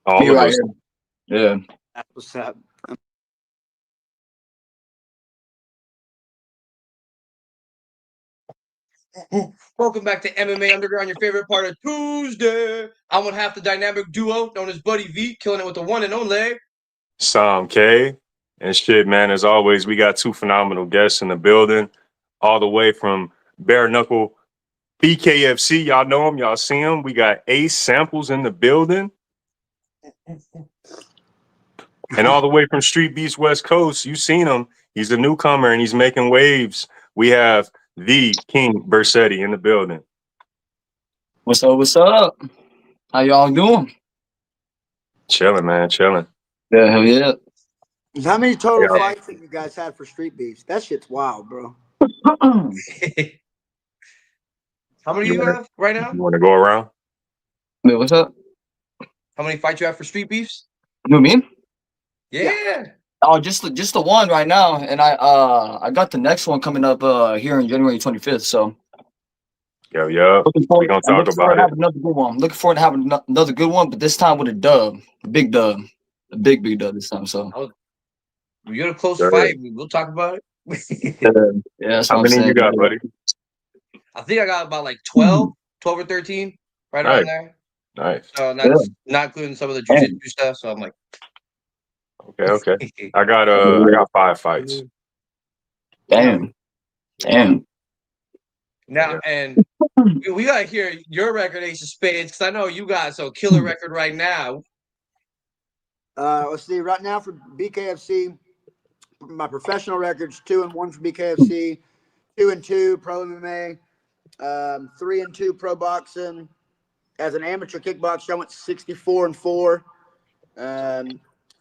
All Me of right us. here. Yeah. That's what's up. Welcome back to MMA Underground, your favorite part of Tuesday. I'm with half the dynamic duo known as Buddy V, killing it with the one and only Sam K. And shit, man, as always, we got two phenomenal guests in the building, all the way from Bare Knuckle BKFC. Y'all know him, y'all see him. We got Ace Samples in the building. And all the way from Street Beefs West Coast, you seen him. He's a newcomer and he's making waves. We have the King Burrcetti in the building. What's up? What's up? How y'all doing? Chilling, man, chilling. Yeah, hell yeah. How many total Yeah. fights have you guys had for Street Beefs? That shit's wild, bro. How many do you have right now? You want to go around? Wait, what's up? How many fights you have for Street Beefs? You mean? Yeah. Oh, just the one right now, and I got the next one coming up here on January 25th. So Yo. We're going to I'm talk looking forward about to it. having another good one. Looking forward to having another good one, but this time with a dub, a big dub, a big dub this time. So We got a close Sure. fight. We'll talk about it. yeah, that's How what I'm many saying. you got, buddy? I think I got about like 12 or 13, right around there. Nice. So not including some of the jiu-jitsu stuff. So I'm like, Okay. I got 5 fights. Damn. Now, and we got to hear your record, Ace of Spades, because I know you got a killer record right now. Let's see. Right now for BKFC, my professional record's 2-1 for BKFC, 2-2 pro MMA, 3-2 pro boxing. As an amateur kickboxer, I went 64-4.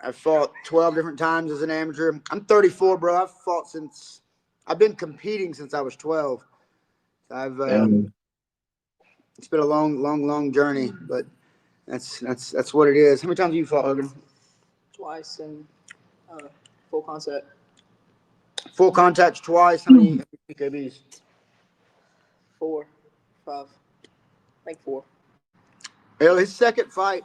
I fought 12 different times as an amateur. I'm 34, bro. I've been competing since I was 12. It's been a long journey, but that's what it is. How many times have you fought, Hogan? Twice and full contact. Full contacts twice. How many PKBs? 4, 5, I think 4. His second fight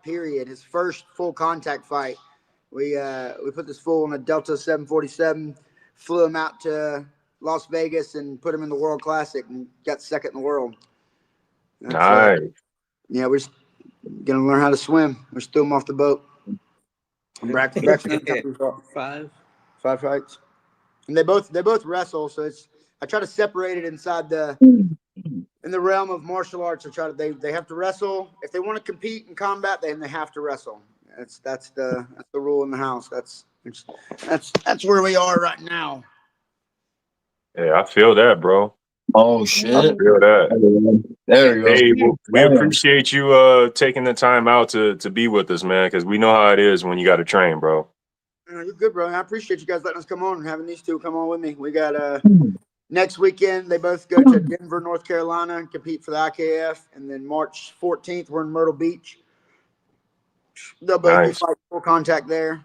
period, his first full contact fight, we put this fool on a Delta 747, flew him out to Las Vegas and put him in the World Classic and got second in the world. Nice. We're just gonna learn how to swim. We just threw him off the boat. And Braxton 5 fights, and they both wrestle. So I try to separate it inside in the realm of martial arts. They have to wrestle if they want to compete in combat. Then they have to wrestle. That's the rule in the house. That's where we are right now. Yeah, I feel that, bro. Oh shit! I feel that. There you go. Hey, we appreciate you taking the time out to be with us, man, because we know how it is when you got to train, bro. You're good, bro. I appreciate you guys letting us come on and having these two come on with me. We got next weekend. They both go to Denver, North Carolina, and compete for the IKF, and then March 14th we're in Myrtle Beach. They'll both be fighting full contact there.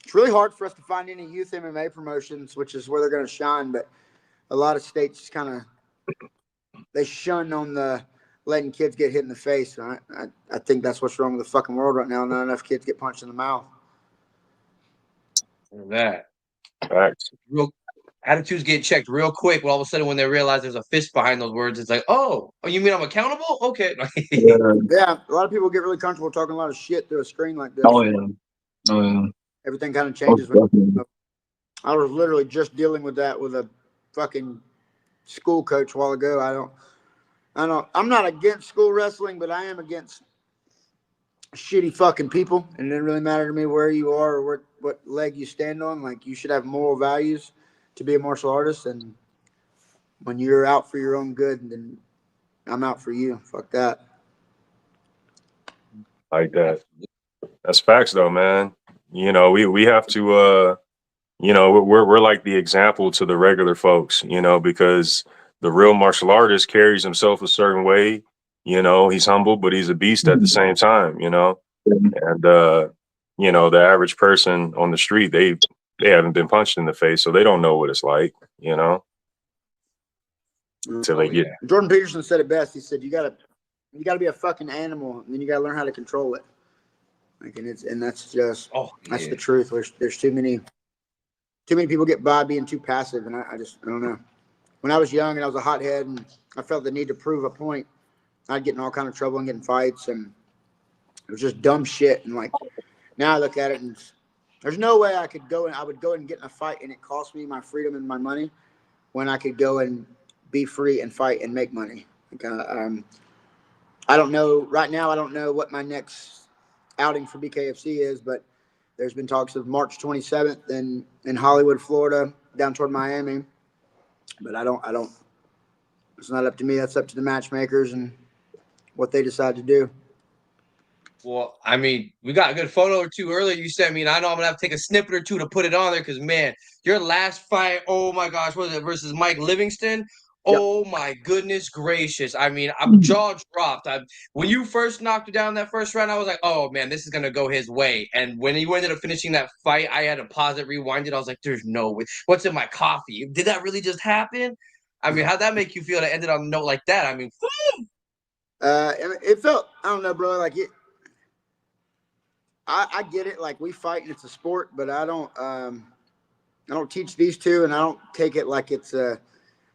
It's really hard for us to find any youth MMA promotions, which is where they're going to shine. But a lot of states they shun on the letting kids get hit in the face. I think that's what's wrong with the fucking world right now. Not enough kids get punched in the mouth. That. Facts. Attitudes get checked real quick. All of a sudden, when they realize there's a fist behind those words, it's like, oh, you mean I'm accountable? Okay. Yeah, a lot of people get really comfortable talking a lot of shit through a screen like this. Oh yeah. Everything kind of changes. I was literally just dealing with that with a fucking school coach a while ago. I'm not against school wrestling, but I am against shitty fucking people. And it doesn't really matter to me where you are or what leg you stand on. Like, you should have moral values to be a martial artist. And when you're out for your own good, then I'm out for you. Fuck that. Like that. That's facts, though, man. We have to. We're like the example to the regular folks. Because the real martial artist carries himself a certain way. He's humble, but he's a beast at the same time. And the average person on the street, they haven't been punched in the face, so they don't know what it's like. Until they get. Jordan Peterson said it best. He said, "You gotta You got to be a fucking animal, and then you got to learn how to control it. Like, and that's just that's the truth. There's too many people get by being too passive, and I don't know. When I was young and I was a hothead and I felt the need to prove a point, I'd get in all kind of trouble and get in fights, and it was just dumb shit. And like now I look at it and there's no way I would go and get in a fight and it cost me my freedom and my money when I could go and be free and fight and make money. Like, I don't know right now. I don't know what my next outing for BKFC is, but there's been talks of March 27th in Hollywood, Florida, down toward Miami. But I don't. It's not up to me. That's up to the matchmakers and what they decide to do. Well, I mean, we got a good photo or two earlier you sent me, and I know I'm gonna have to take a snippet or two to put it on there because, man, your last fight, oh my gosh, what was it, versus Mike Livingston? Oh my goodness gracious! I mean, I'm jaw dropped. When you first knocked it down that first round, I was like, oh man, this is gonna go his way. And when you ended up finishing that fight, I had to pause it, rewind it. I was like, there's no way. What's in my coffee? Did that really just happen? I mean, how'd that make you feel to end it on a note like that? I mean, it felt, I don't know, bro. Like it. I get it. Like we fight and it's a sport, but I don't teach these two, and I don't take it like it's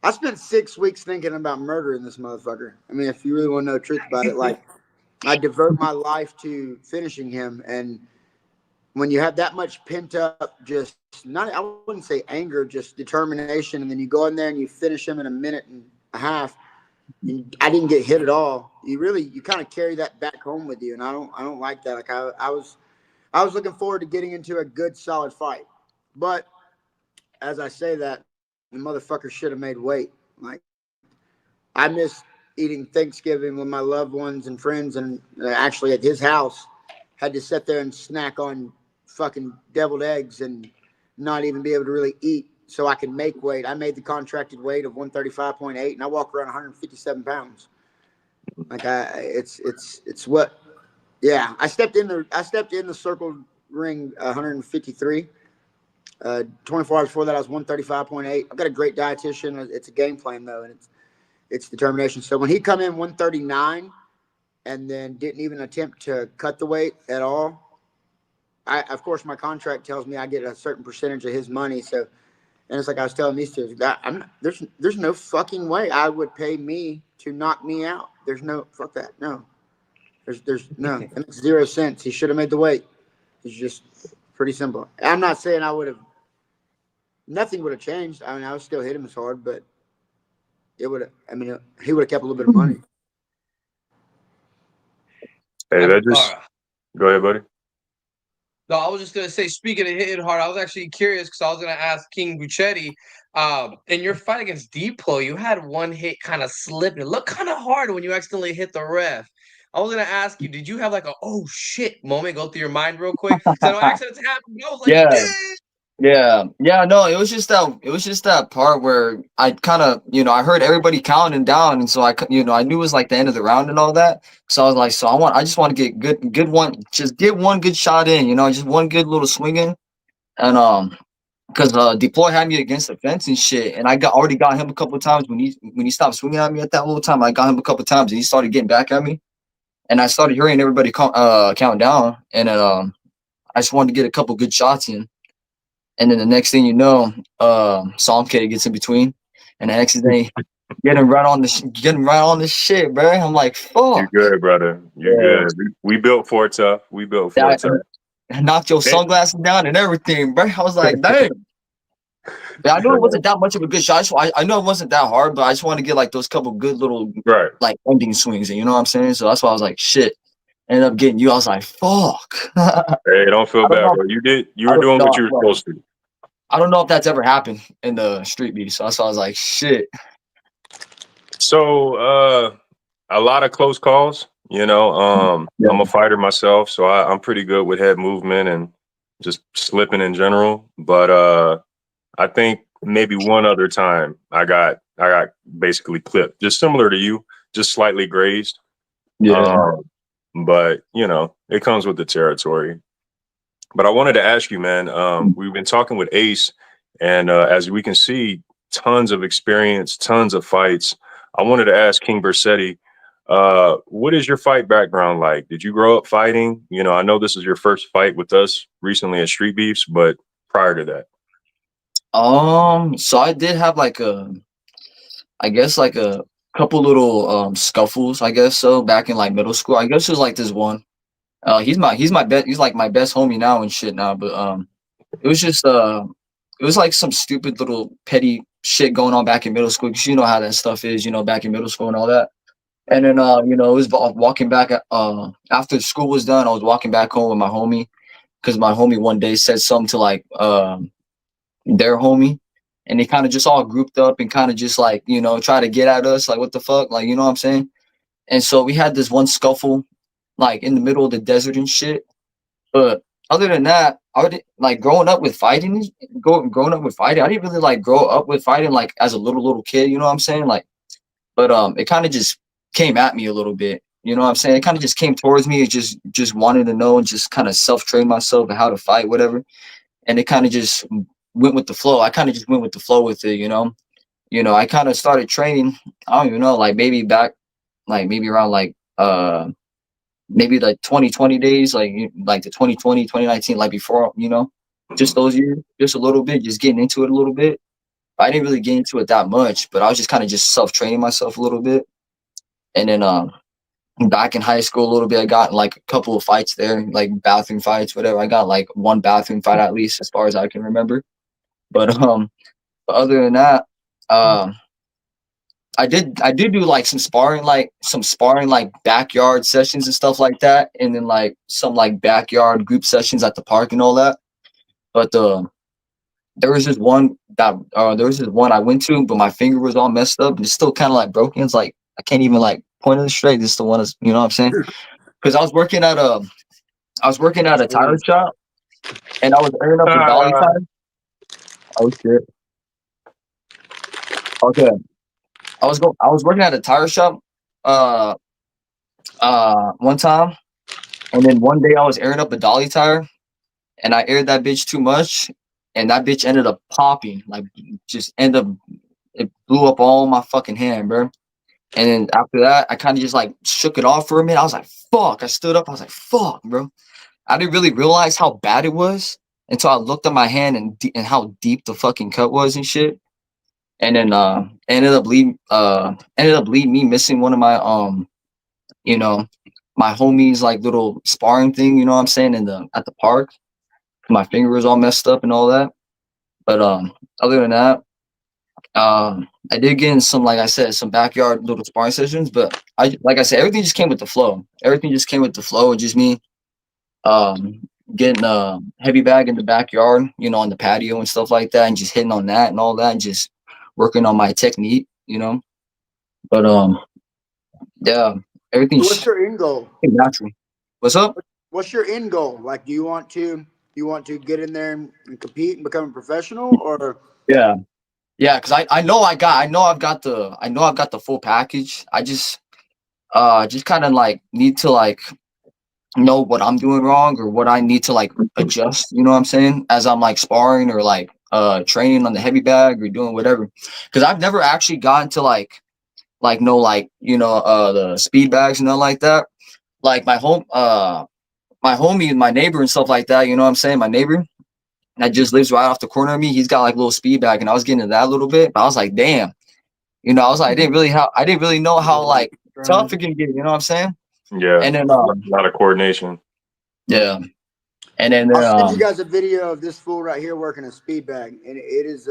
I spent 6 weeks thinking about murdering this motherfucker. I mean, if you really want to know the truth about it, like I devote my life to finishing him. And when you have that much pent up, I wouldn't say anger, just determination. And then you go in there and you finish him in a minute and a half. I didn't get hit at all. You kind of carry that back home with you. And I don't like that. Like I was looking forward to getting into a good, solid fight. But as I say that, the motherfucker should have made weight. Like, I miss eating Thanksgiving with my loved ones and friends, and actually at his house, had to sit there and snack on fucking deviled eggs and not even be able to really eat so I could make weight. I made the contracted weight of 135.8, and I walk around 157 pounds. Like it's what, yeah. I stepped in the circle ring 153. 24 hours before that, I was 135.8. I've got a great dietitian. It's a game plan though, and it's determination. So when he come in 139 and then didn't even attempt to cut the weight at all, of course my contract tells me I get a certain percentage of his money. So, and it's like I was telling these two, that there's no fucking way I would pay me to knock me out. There's no, fuck that. No, there's no. It makes 0 sense. He should have made the weight. It's just pretty simple. I'm not saying nothing would have changed. I mean, I would still hit him as hard, but he would have kept a little bit of money. Hey, go ahead, buddy. No, I was just going to say, speaking of hitting hard, I was actually curious because I was going to ask King Burrcetti, in your fight against Diplo, you had one hit kind of slip. It looked kind of hard when you accidentally hit the ref. I was going to ask you, did you have like a, oh shit moment go through your mind real quick? Because I know accidents happen. I was like, yeah. No, it was just that part where I kind of, I heard everybody counting down, and so I knew it was like the end of the round and all that. So I was like, I just want to get good one, just get one good shot in, just one good little swing in, and because Deploy had me against the fence and shit, and I already got him a couple of times when he stopped swinging at me at that little time. I got him a couple of times, and he started getting back at me, and I started hearing everybody count down, and I just wanted to get a couple good shots in. And then the next thing you know, Psalm K gets in between, and the next thing, getting right on the shit, bro. I'm like, fuck. You're good, brother. You're good. We built for it tough. I knocked your sunglasses down and everything, bro. I was like, damn. Yeah, I know it wasn't that much of a good shot. I know it wasn't that hard, but I just want to get like those couple good little like ending swings, and you know what I'm saying? So that's why I was like, shit. Ended up getting you. I was like, fuck. Hey, don't feel bad, bro. You were doing what you were supposed to. I don't know if that's ever happened in the street beef. So that's why I was like, shit. So a lot of close calls, I'm a fighter myself, so I'm pretty good with head movement and just slipping in general. But I think maybe one other time I got basically clipped, just similar to you, just slightly grazed. Yeah. But it comes with the territory. But I wanted to ask you, man, we've been talking with Ace, and as we can see, tons of experience, tons of fights. I wanted to ask King Burrcetti, What is your fight background like? Did you grow up fighting? You know, I know this is your first fight with us recently at Street Beefs, but prior to that. So I did have like I guess like a couple little scuffles, I guess so, back in like middle school. I guess it was like this one. He's like my best homie now and shit now, but it was just it was like some stupid little petty shit going on back in middle school, because you know how that stuff is, you know, back in middle school and all that. And then you know, it was walking back after school was done, I was walking back home with my homie, because my homie one day said something to like their homie, and they kind of just all grouped up and kind of just like, you know, try to get at us, like what the fuck, like, you know what I'm saying? And so we had this one scuffle like in the middle of the desert and shit. But other than that, I would like growing up with fighting. Growing up with fighting, I didn't really like grow up with fighting like as a little kid. You know what I'm saying? Like, but it kind of just came at me a little bit. You know what I'm saying? It kind of just came towards me. It just wanted to know and just kind of self train myself and how to fight, whatever. And it kind of just went with the flow. I kind of just went with the flow with it. You know, I kind of started training. I don't even know, like maybe back, like maybe around like maybe like 2020 days, like the 2020, 2019, like before, you know, just those years, just a little bit, just getting into it a little bit. I didn't really get into it that much, but I was just kind of just self-training myself a little bit. And then back in high school a little bit, I got like a couple of fights there, like bathroom fights, whatever. I got like one bathroom fight at least, as far as I can remember. But other than that, I did do like some sparring like backyard sessions and stuff like that, and then like some like backyard group sessions at the park and all that. But there was this one I went to, but my finger was all messed up and it's still kind of like broken. It's like I can't even like point it straight. This is the one that's, you know what I'm saying? Because I was working at a tire shop, and I was earning up a dolly tire. Oh shit. Okay. I was working at a tire shop uh one time, and then one day I was airing up a dolly tire, and I aired that bitch too much, and that bitch ended up popping, like just end up it blew up all my fucking hand, bro. And then after that, I kind of just like shook it off for a minute. I was like, fuck. I stood up. I was like, fuck, bro. I didn't really realize how bad it was until I looked at my hand and how deep the fucking cut was and shit. And then ended up leading me missing one of my you know, my homies like little sparring thing, you know what I'm saying, in the at the park. My finger was all messed up and all that. But other than that, I did get in some, like I said, some backyard little sparring sessions, but like I said, everything just came with the flow. Everything just came with the flow. And just me getting a heavy bag in the backyard, you know, on the patio and stuff like that, and just hitting on that and all that, and just working on my technique, you know. But yeah, everything's What's your end goal? natural. What's up? What's your end goal? Like, do you want to get in there and compete and become a professional, or Yeah. Yeah, because I know I've got the full package. I just kind of like need to like know what I'm doing wrong or what I need to like adjust, you know what I'm saying? As I'm like sparring or like training on the heavy bag or doing whatever. Because I've never actually gotten to like no like, you know, the speed bags and nothing like that. Like my homie, my neighbor and stuff like that, you know what I'm saying? My neighbor that just lives right off the corner of me, he's got like a little speed bag, and I was getting into that a little bit, but I was like, damn, you know, I was like, I didn't really know how like tough it can get, you know what I'm saying? Yeah. And then A lot of coordination. yeah. And then I'll send you guys a video of this fool right here working a speed bag, and it is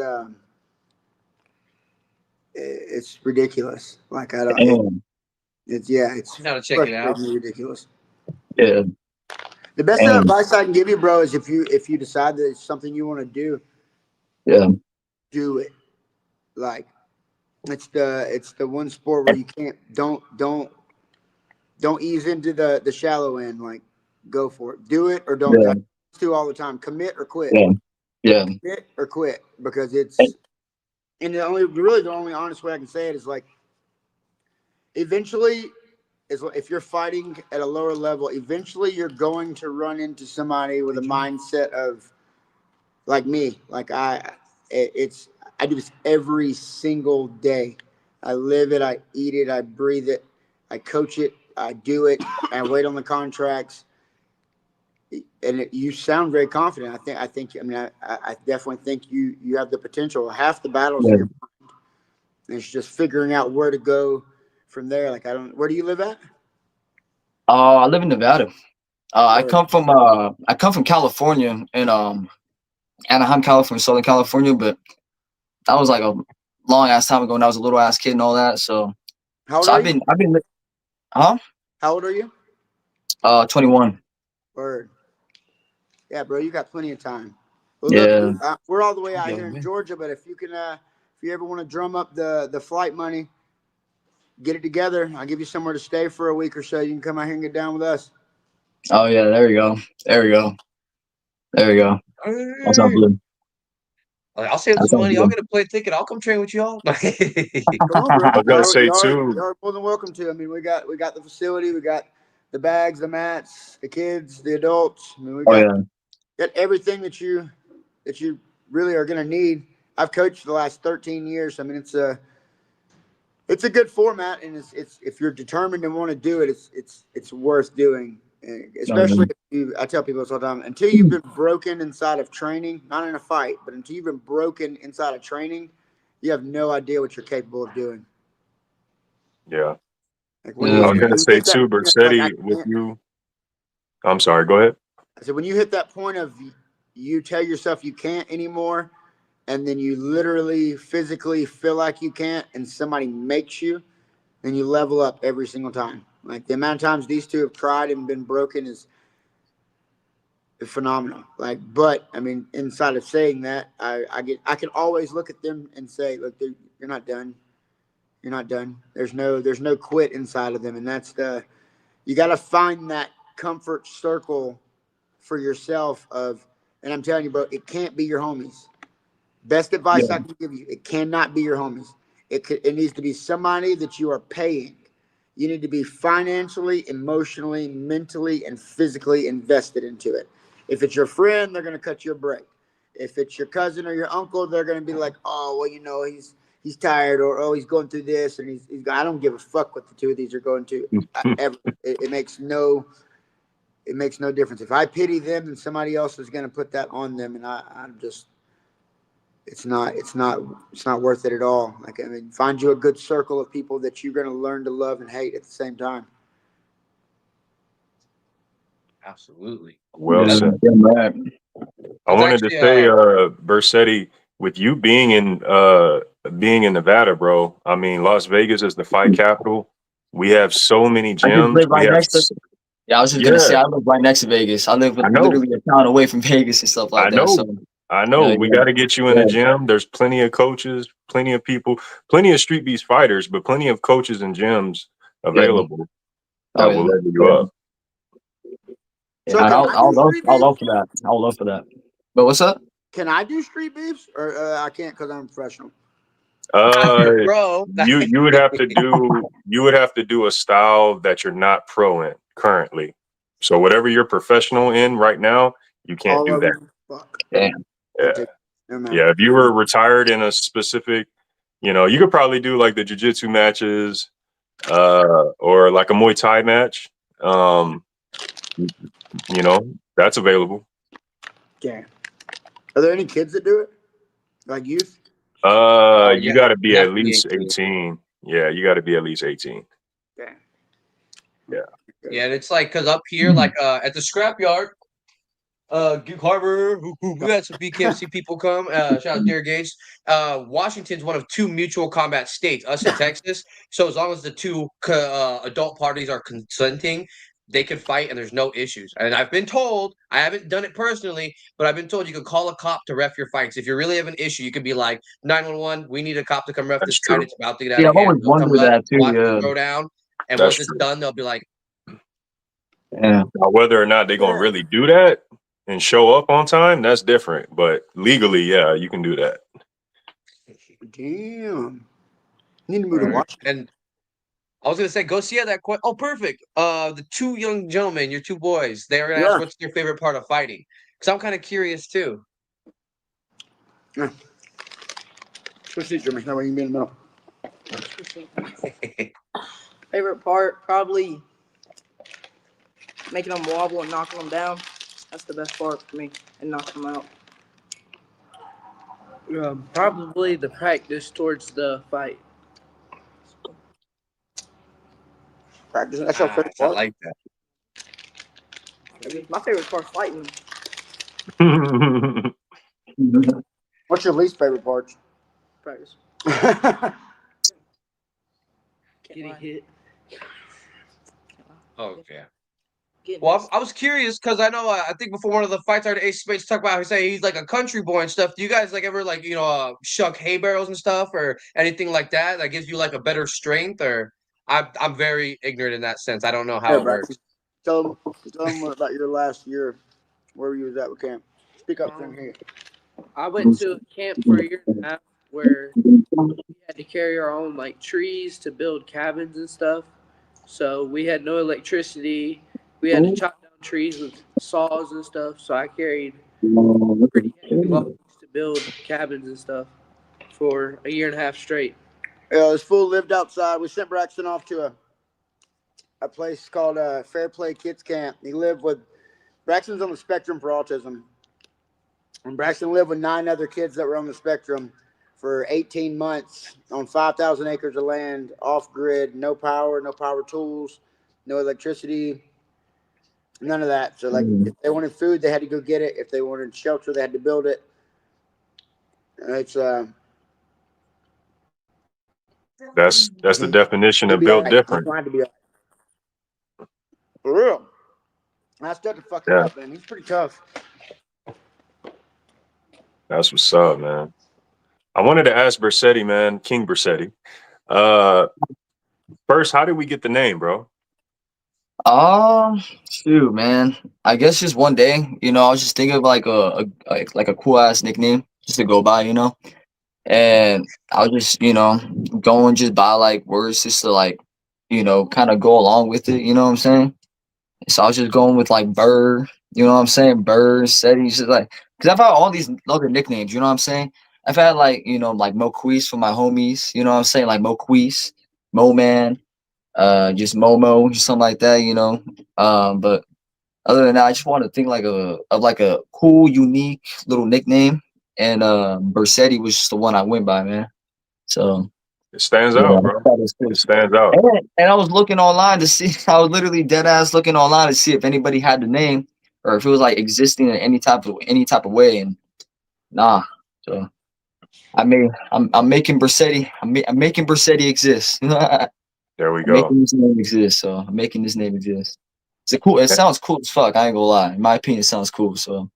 it's ridiculous. Like I don't, it's I gotta check it out. ridiculous. yeah. The best And advice I can give you, bro, is if you decide that it's something you want to do, yeah. do it. Like it's the one sport where you can't don't ease into the shallow end. Like go for it. Do it or don't. Yeah. Do all the time. Commit or quit. Yeah. Yeah. Commit or quit, because it's and the only honest way I can say it is like eventually is if you're fighting at a lower level, eventually you're going to run into somebody with a mindset of like me. Like I do this every single day. I live it, I eat it, I breathe it. I coach it. I do it. I wait on the contracts. And you sound very confident. I definitely think you have the potential. Half the battles in your mind. And it's just figuring out where to go from there. Like, where do you live at? I live in Nevada. I come from California, in Anaheim, California, Southern California, but that was like a long ass time ago when I was a little ass kid and all that. So, How old are you? Huh? How old are you? 21. Word. Yeah, bro, you got plenty of time. Well, Yeah. look, we're all the way out Yeah, here in man. Georgia, but if you can, if you ever want to drum up the flight money, get it together. I'll give you somewhere to stay for a week or so. You can come out here and get down with us. Oh yeah, there we go. There we go. There we go. That sounds Hey. good. I'll save That some sounds money. I'll good. get a plane ticket. I'll come train with y'all. Come on, bro. I was gonna say Y'all too. are more than welcome to. I mean, we got the facility, we got the bags, the mats, the kids, the adults. I mean, we got everything that you really are gonna need. I've coached for the last 13 years. I mean, it's a good format, and it's if you're determined and want to do it, it's worth doing. Especially I tell people this all the time, until you've been broken inside of training, not in a fight, but until you've been broken inside of training, you have no idea what you're capable of doing. Yeah. Like I was gonna say hit that too, point of, like, Burrcetti, with you. I'm sorry. Go ahead. I said, when you hit that point of you tell yourself you can't anymore, and then you literally physically feel like you can't, and somebody makes you, then you level up every single time. Like, the amount of times these two have tried and been broken is phenomenal. Like, but I mean, inside of saying that, I can always look at them and say, look, you're not done. You're not done. There's no quit inside of them, and that's you got to find that comfort circle for yourself of, and I'm telling you, bro, it can't be your homies. Best advice I can give you, it cannot be your homies. It needs to be somebody that you are paying. You need to be financially, emotionally, mentally, and physically invested into it. If it's your friend, they're going to cut you a break. If it's your cousin or your uncle, they're going to be like, oh, well, he's tired, or, oh, he's going through this, and I don't give a fuck what the two of these are going to. It makes no difference. If I pity them, then somebody else is going to put that on them, and I'm just, it's not worth it at all. Like, I mean, find you a good circle of people that you're going to learn to love and hate at the same time. Absolutely. Well said. Right. I wanted to say, Burrcetti, with you being in Nevada, bro. I mean, Las Vegas is the fight capital. We have so many I just gyms. live right next to. Yeah, I was just gonna say I live right next to Vegas. I live literally a town away from Vegas and stuff like that. So I know. We got to get you in the gym. There's plenty of coaches, plenty of people, plenty of street beast fighters, but plenty of coaches and gyms available that will level you up. So I'll love for that. I'll love for that. But what's up? Can I do street beefs, or I can't because I'm professional? Bro, you would have to do a style that you're not pro in currently. So whatever you're professional in right now, you can't do that. Fuck. Damn. Yeah. If you were retired in a specific, you could probably do like the jiu-jitsu matches, or like a Muay Thai match. That's available. Yeah. Are there any kids that do it? Like youth? You got to be at least 18. Yeah, you got to be at least 18. Yeah. Yeah, and it's like, because up here, like at the scrapyard, Duke Harbor, we had some BKFC people come. Shout out Derek Gates. Washington's one of two mutual combat states, us and Texas. So as long as the two adult parties are consenting, they can fight and there's no issues. And I've been told, I haven't done it personally, but I've been told you can call a cop to ref your fights. If you really have an issue, you could be like, 911, we need a cop to come ref this fight. It's about to get out of hand. I've always wondered that too. Watch it go down. And once it's done, they'll be like, Now, whether or not they're going to really do that and show up on time, that's different. But legally, yeah, you can do that. Damn. Need to move to Washington. And I was going to say, go see that. Oh, perfect. The two young gentlemen, your two boys, they were going to ask what's their favorite part of fighting. Because I'm kind of curious, too. Yeah. Switch seats, Jeremy. That way you can be in the middle. Favorite part, probably making them wobble and knocking them down. That's the best part for me, and knocking them out. Probably the practice towards the fight. Practice. That's your favorite I part. like that. I mean, my favorite part's fighting them. What's your least favorite part? Practice. That's Getting lie. hit. Okay. Getting Well, hit. I was curious because I know I think before one of the fights, I heard Ace Space talk about how he say he's like a country boy and stuff. Do you guys like ever like shuck hay barrels and stuff or anything like that that gives you like a better strength? Or I'm very ignorant in that sense. I don't know how it works. Tell them about your last year, where you was at with camp. Speak up, thing here. I went to a camp for a year and a half where we had to carry our own like trees to build cabins and stuff. So we had no electricity. We had to chop down trees with saws and stuff. So I carried pretty heavy logs to build cabins and stuff for a year and a half straight. Yeah, this fool lived outside. We sent Braxton off to a place called Fair Play Kids Camp. He lived with Braxton's on the spectrum for autism, and Braxton lived with 9 other kids that were on the spectrum for 18 months on 5,000 acres of land, off grid, no power tools, no electricity, none of that. So like, if they wanted food, they had to go get it. If they wanted shelter, they had to build it. It's That's the definition of built different. Trying to be for real. I stuck to fuck him Yeah. up, man. He's pretty tough. That's what's up, man. I wanted to ask Burrcetti, man, King Burrcetti. First, how did we get the name, bro? Shoot, man. I guess just one day, I was just thinking of like a cool ass nickname just to go by, and I was just, going just by like words just to like, kind of go along with it. You know what I'm saying? So I was just going with like Burr. You know what I'm saying? Burrcetti. Just like, cause I've had all these other nicknames. You know what I'm saying? I've had like, like Moquise for my homies. You know what I'm saying? Like Moquise, Mo Man, just Momo, just something like that. But other than that, I just want to think like a cool, unique little nickname. And Burrcetti was just the one I went by, man. So It stands yeah, out, bro. that is cool. It stands out. And I was looking online to see. I was literally dead ass looking online to see if anybody had the name or if it was like existing in any type of way. And nah. So I'm making Burrcetti. I'm making Burrcetti exist. There we I'm go. making this name exist. So I'm making this name exist. It sounds cool as fuck. I ain't gonna lie. In my opinion, it sounds cool. So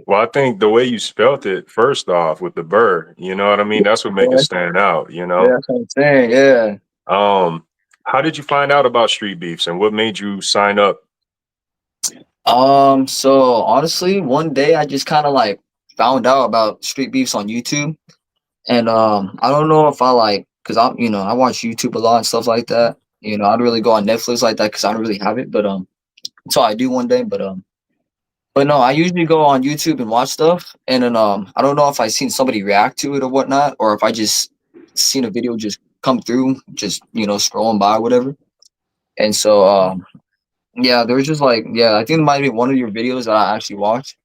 Well, I think the way you spelt it, first off, with the Burr, you know what I mean? That's what makes it stand out, yeah, that's what I'm saying. Yeah. How did you find out about Street Beefs and what made you sign up? So honestly, one day I just kind of like found out about Street Beefs on YouTube. And I don't know if I like, cause I watch YouTube a lot and stuff like that. I don't really go on Netflix like that because I don't really have it. But so I do one day. But no, I usually go on YouTube and watch stuff. And then I don't know if I seen somebody react to it or whatnot, or if I just seen a video just come through, just scrolling by or whatever. And so yeah, there was just like I think it might be one of your videos that I actually watched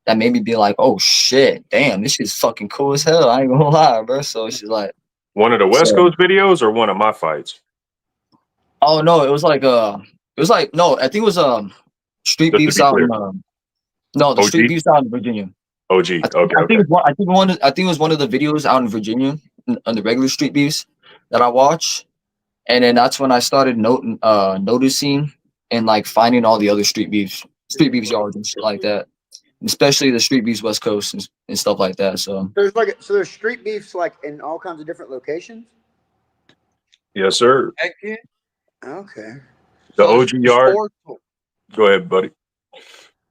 that made me be like, oh shit, damn, this shit's fucking cool as hell. I ain't gonna lie, bro. So it's just like One of the West Coast videos or one of my fights? oh no, it was like no, I think it was Street Just to Beefs be out clear. in no, the OG? Street Beefs out in Virginia. OG. I Okay. think it was one of the videos out in Virginia on the regular Street Beefs that I watched. And then that's when I started noticing and like finding all the other Street Beefs yards and shit like that. Especially the Street Beefs West Coast and stuff like that. So There's Street Beefs like in all kinds of different locations. Yes, sir. Heck yeah. Okay. The So OG there's yard. 4. Go ahead, buddy.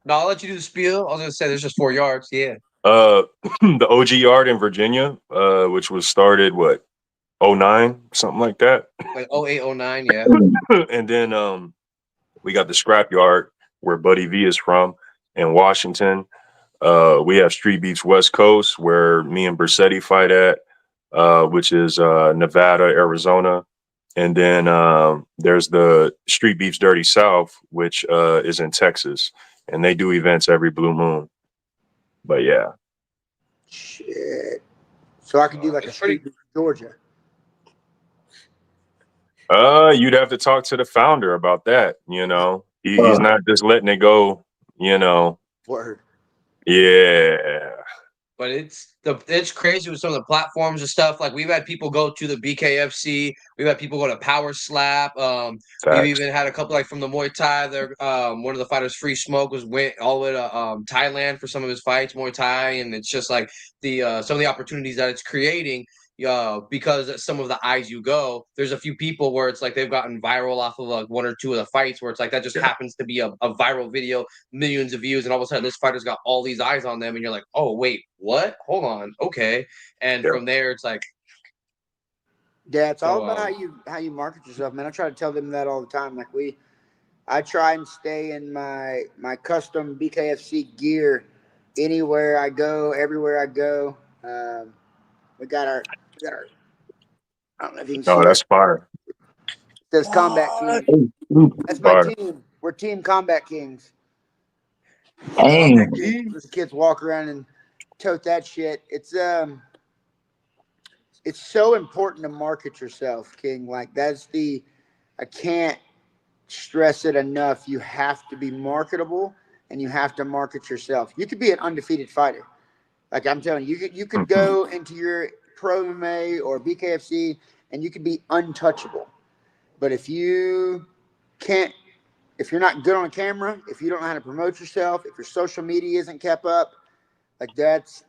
No, I'll let you do the spiel. I was gonna say there's just 4 yards. Yeah. The OG yard in Virginia, which was started 09, something like that. Like 08, 09, yeah. And then we got the scrap yard where Buddy V is from in Washington. We have Street Beefs West Coast where me and Burrcetti fight at, which is Nevada, Arizona. And then there's the Street Beefs Dirty South, which is in Texas, and they do events every blue moon. But yeah, Shit. So I could do like a It's pretty. street in Georgia. you'd have to talk to the founder about that. He's not just letting it go. Word. Yeah, But it's crazy with some of the platforms and stuff. Like we've had people go to the BKFC, we've had people go to Power Slap. We've facts. even had a couple like from the Muay Thai. There, one of the fighters, Free Smoke, went all the way to Thailand for some of his fights, Muay Thai, and it's just like the some of the opportunities that it's creating. Because some of the eyes you go, there's a few people where it's like they've gotten viral off of like one or two of the fights where it's like that just happens to be a viral video, millions of views, and all of a sudden this fighter's got all these eyes on them, and you're like, oh wait, what? Hold on, okay. And Yeah. from there, it's like, Yeah, it's all So, about how you market yourself, man. I try to tell them that all the time. Like I try and stay in my custom BKFC gear anywhere I go, everywhere I go. We got our I don't know if you can see Oh, that. that's fire. It says Combat King. That's my Fire. team. We're Team Combat Kings. Dang. Those kids walk around and tote that shit. It's so important to market yourself, King. Like I can't stress it enough. You have to be marketable and you have to market yourself. You could be an undefeated fighter. Like I'm telling you, you could go into your pro MMA or BKFC and you could be untouchable. But if you're not good on camera, if you don't know how to promote yourself, if your social media isn't kept up, like that's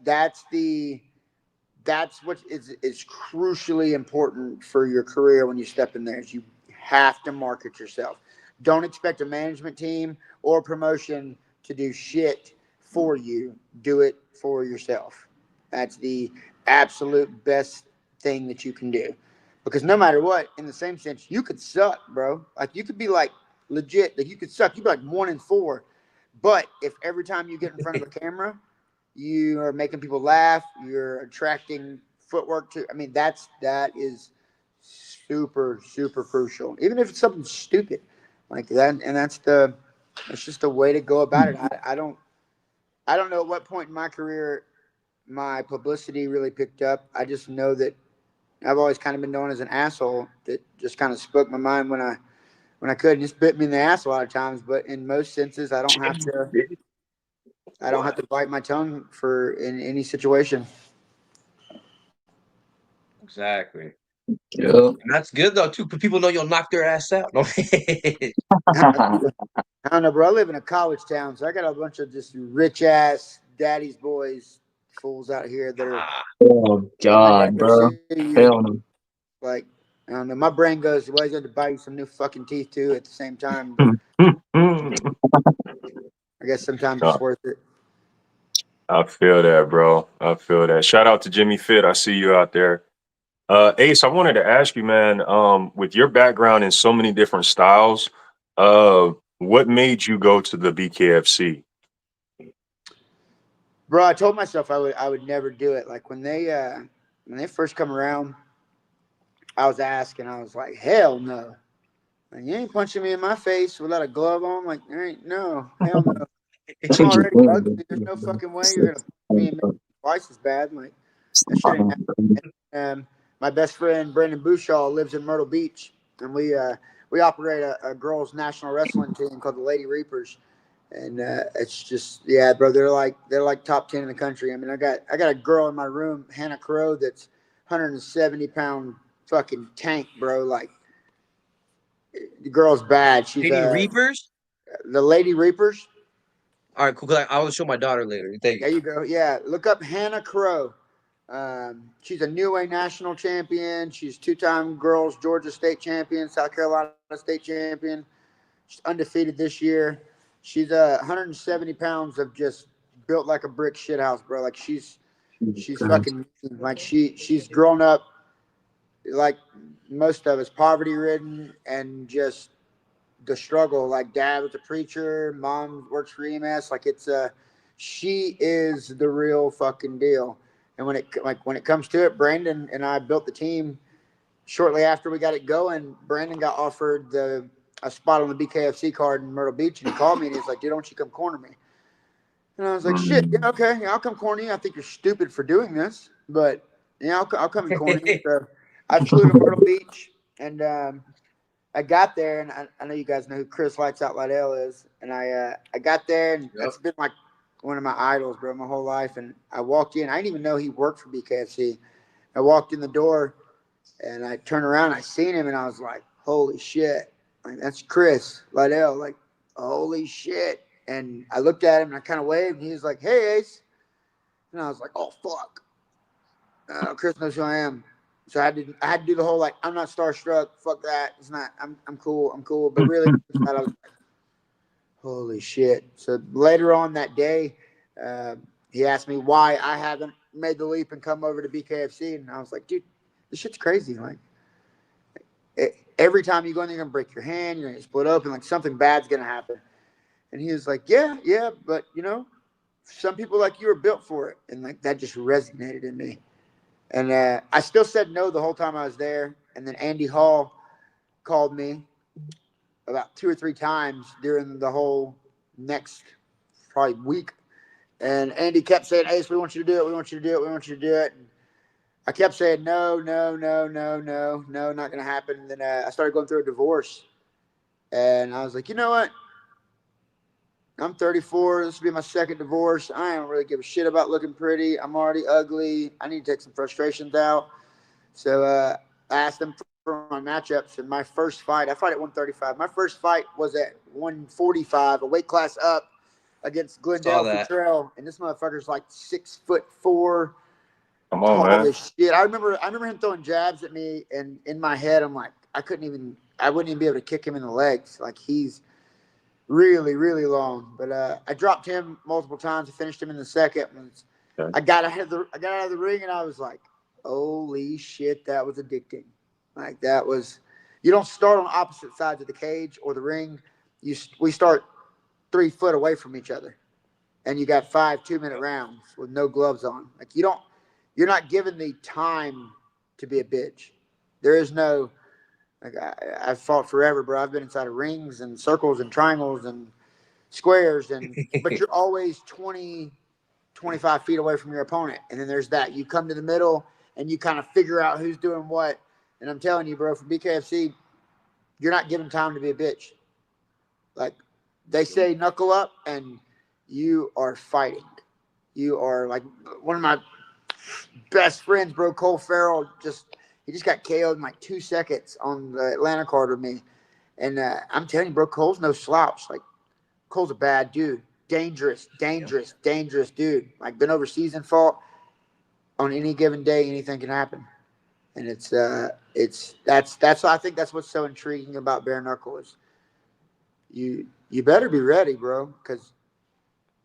what is crucially important for your career when you step in there. Is you have to market yourself. Don't expect a management team or promotion to do shit for you. Do it for yourself. That's the absolute best thing that you can do. Because no matter what, in the same sense, you could suck, bro. Like you could be like legit, like you could suck. You'd be like 1-4. But if every time you get in front of a camera, you are making people laugh, you're attracting footwork to, I mean, that is super, super crucial. Even if it's something stupid like that. And that's just the way to go about it. I don't know at what point in my career my publicity really picked up. I just know that I've always kind of been known as an asshole that just kind of spoke my mind when I could, and just bit me in the ass a lot of times. But in most senses, I don't have to bite my tongue in any situation. exactly. Yeah. And that's good though too, because people know you'll knock their ass out. No. I don't know, bro. I live in a college town, so I got a bunch of just rich ass daddy's boys fools out here that are Oh God, bro. Hell no. like, I don't know. My brain goes, well, he's going to buy you some new fucking teeth too at the same time. But I guess sometimes it's No, worth it. I feel that, bro. I feel that. Shout out to Jimmy Fit. I see you out there. Ace, I wanted to ask you, man, with your background in so many different styles, what made you go to the BKFC? Bro, I told myself I would never do it. Like when they first come around, I was asking, I was like, hell no. Like, you ain't punching me in my face without a glove on. Like, no, hell no. I'm already ugly. There's no fucking way you're gonna punch me and make me twice as bad. Like that shit ain't happening. My best friend Brandon Bouchard lives in Myrtle Beach, and we operate a girls' national wrestling team called the Lady Reapers. And it's just, yeah, bro. They're like top 10 in the country. I mean, I got a girl in my room, Hannah Crow, that's 170-pound fucking tank, bro. Like the girl's bad. She's Lady Reapers. the Lady Reapers. All right, cool. 'Cause I will show my daughter later. Thank There you. you go. Yeah, look up Hannah Crow. She's a New Way national champion. She's 2-time girls Georgia state champion, South Carolina state champion. She's undefeated this year. She's 170 pounds of just built like a brick shit house, bro. Like she's fucking like she's grown up like most of us, poverty ridden and just the struggle. Like dad was a preacher, mom works for EMS. Like she is the real fucking deal. And when it comes to it, Brandon and I built the team shortly after we got it going, Brandon got offered a spot on the BKFC card in Myrtle Beach, and he called me and he's like, "Dude, don't you come corner me?" And I was like, "Shit, yeah, okay, yeah, I'll come corner you. I think you're stupid for doing this, but yeah, I'll come and corner you." So I flew to Myrtle Beach, and I got there, and I know you guys know who Chris Lights Out Liddell is, and I got there, and that's been like one of my idols, bro, my whole life. And I walked in, I didn't even know he worked for BKFC. I walked in the door, and I turned around, I seen him, and I was like, "Holy shit, like that's Chris Liddell, like holy shit." And I looked at him, and I kind of waved, and he was like, "Hey, Ace," and I was like, "Oh fuck, Chris knows who I am." So I had to do the whole like, I'm not starstruck. Fuck that. It's not. I'm cool. I'm cool. But really, I was like, holy shit. So later on that day, he asked me why I haven't made the leap and come over to BKFC, and I was like, dude, this shit's crazy. Like every time you go in there, you're gonna break your hand. You're gonna split open. Like something bad's gonna happen. And he was like, yeah, but you know, some people like you are built for it, and like that just resonated in me. And I still said no the whole time I was there. And then Andy Hall called me about 2 or 3 times during the whole next probably week. And Andy kept saying, "Ace, we want you to do it. We want you to do it. We want you to do it." And I kept saying, no, not going to happen. And then I started going through a divorce. And I was like, you know what? I'm 34. This will be my second divorce. I don't really give a shit about looking pretty. I'm already ugly. I need to take some frustrations out. So I asked them for my matchups. And my first fight, I fight at 135. My first fight was at 145, a weight class up against Glendale Futrell. And this motherfucker's like 6'4". Come on, Tall man. as shit. I remember him throwing jabs at me, and in my head, I'm like, I wouldn't even be able to kick him in the legs. Like he's really, really long. But I dropped him multiple times. I finished him in the second. Okay. I got out of the ring, and I was like, holy shit, that was addicting. Like that was. You don't start on opposite sides of the cage or the ring. We start 3 foot away from each other, and you got 5 2-minute rounds with no gloves on. Like you're not given the time to be a bitch. There is no. Like I've fought forever, bro. I've been inside of rings and circles and triangles and squares, but you're always 20, 25 feet away from your opponent. And then there's that. You come to the middle and you kind of figure out who's doing what. And I'm telling you, bro, for BKFC, you're not given time to be a bitch. Like they say, knuckle up, and you are fighting. You are like one of my best friends, bro. Cole Farrell he just got KO'd in like 2 seconds on the Atlanta card with me. And I'm telling you, bro, Cole's no slouch. Like, Cole's a bad dude. Dangerous dude. Like, been overseas and fought. On any given day, anything can happen. And that's I think that's what's so intriguing about bare knuckle is you better be ready, bro, because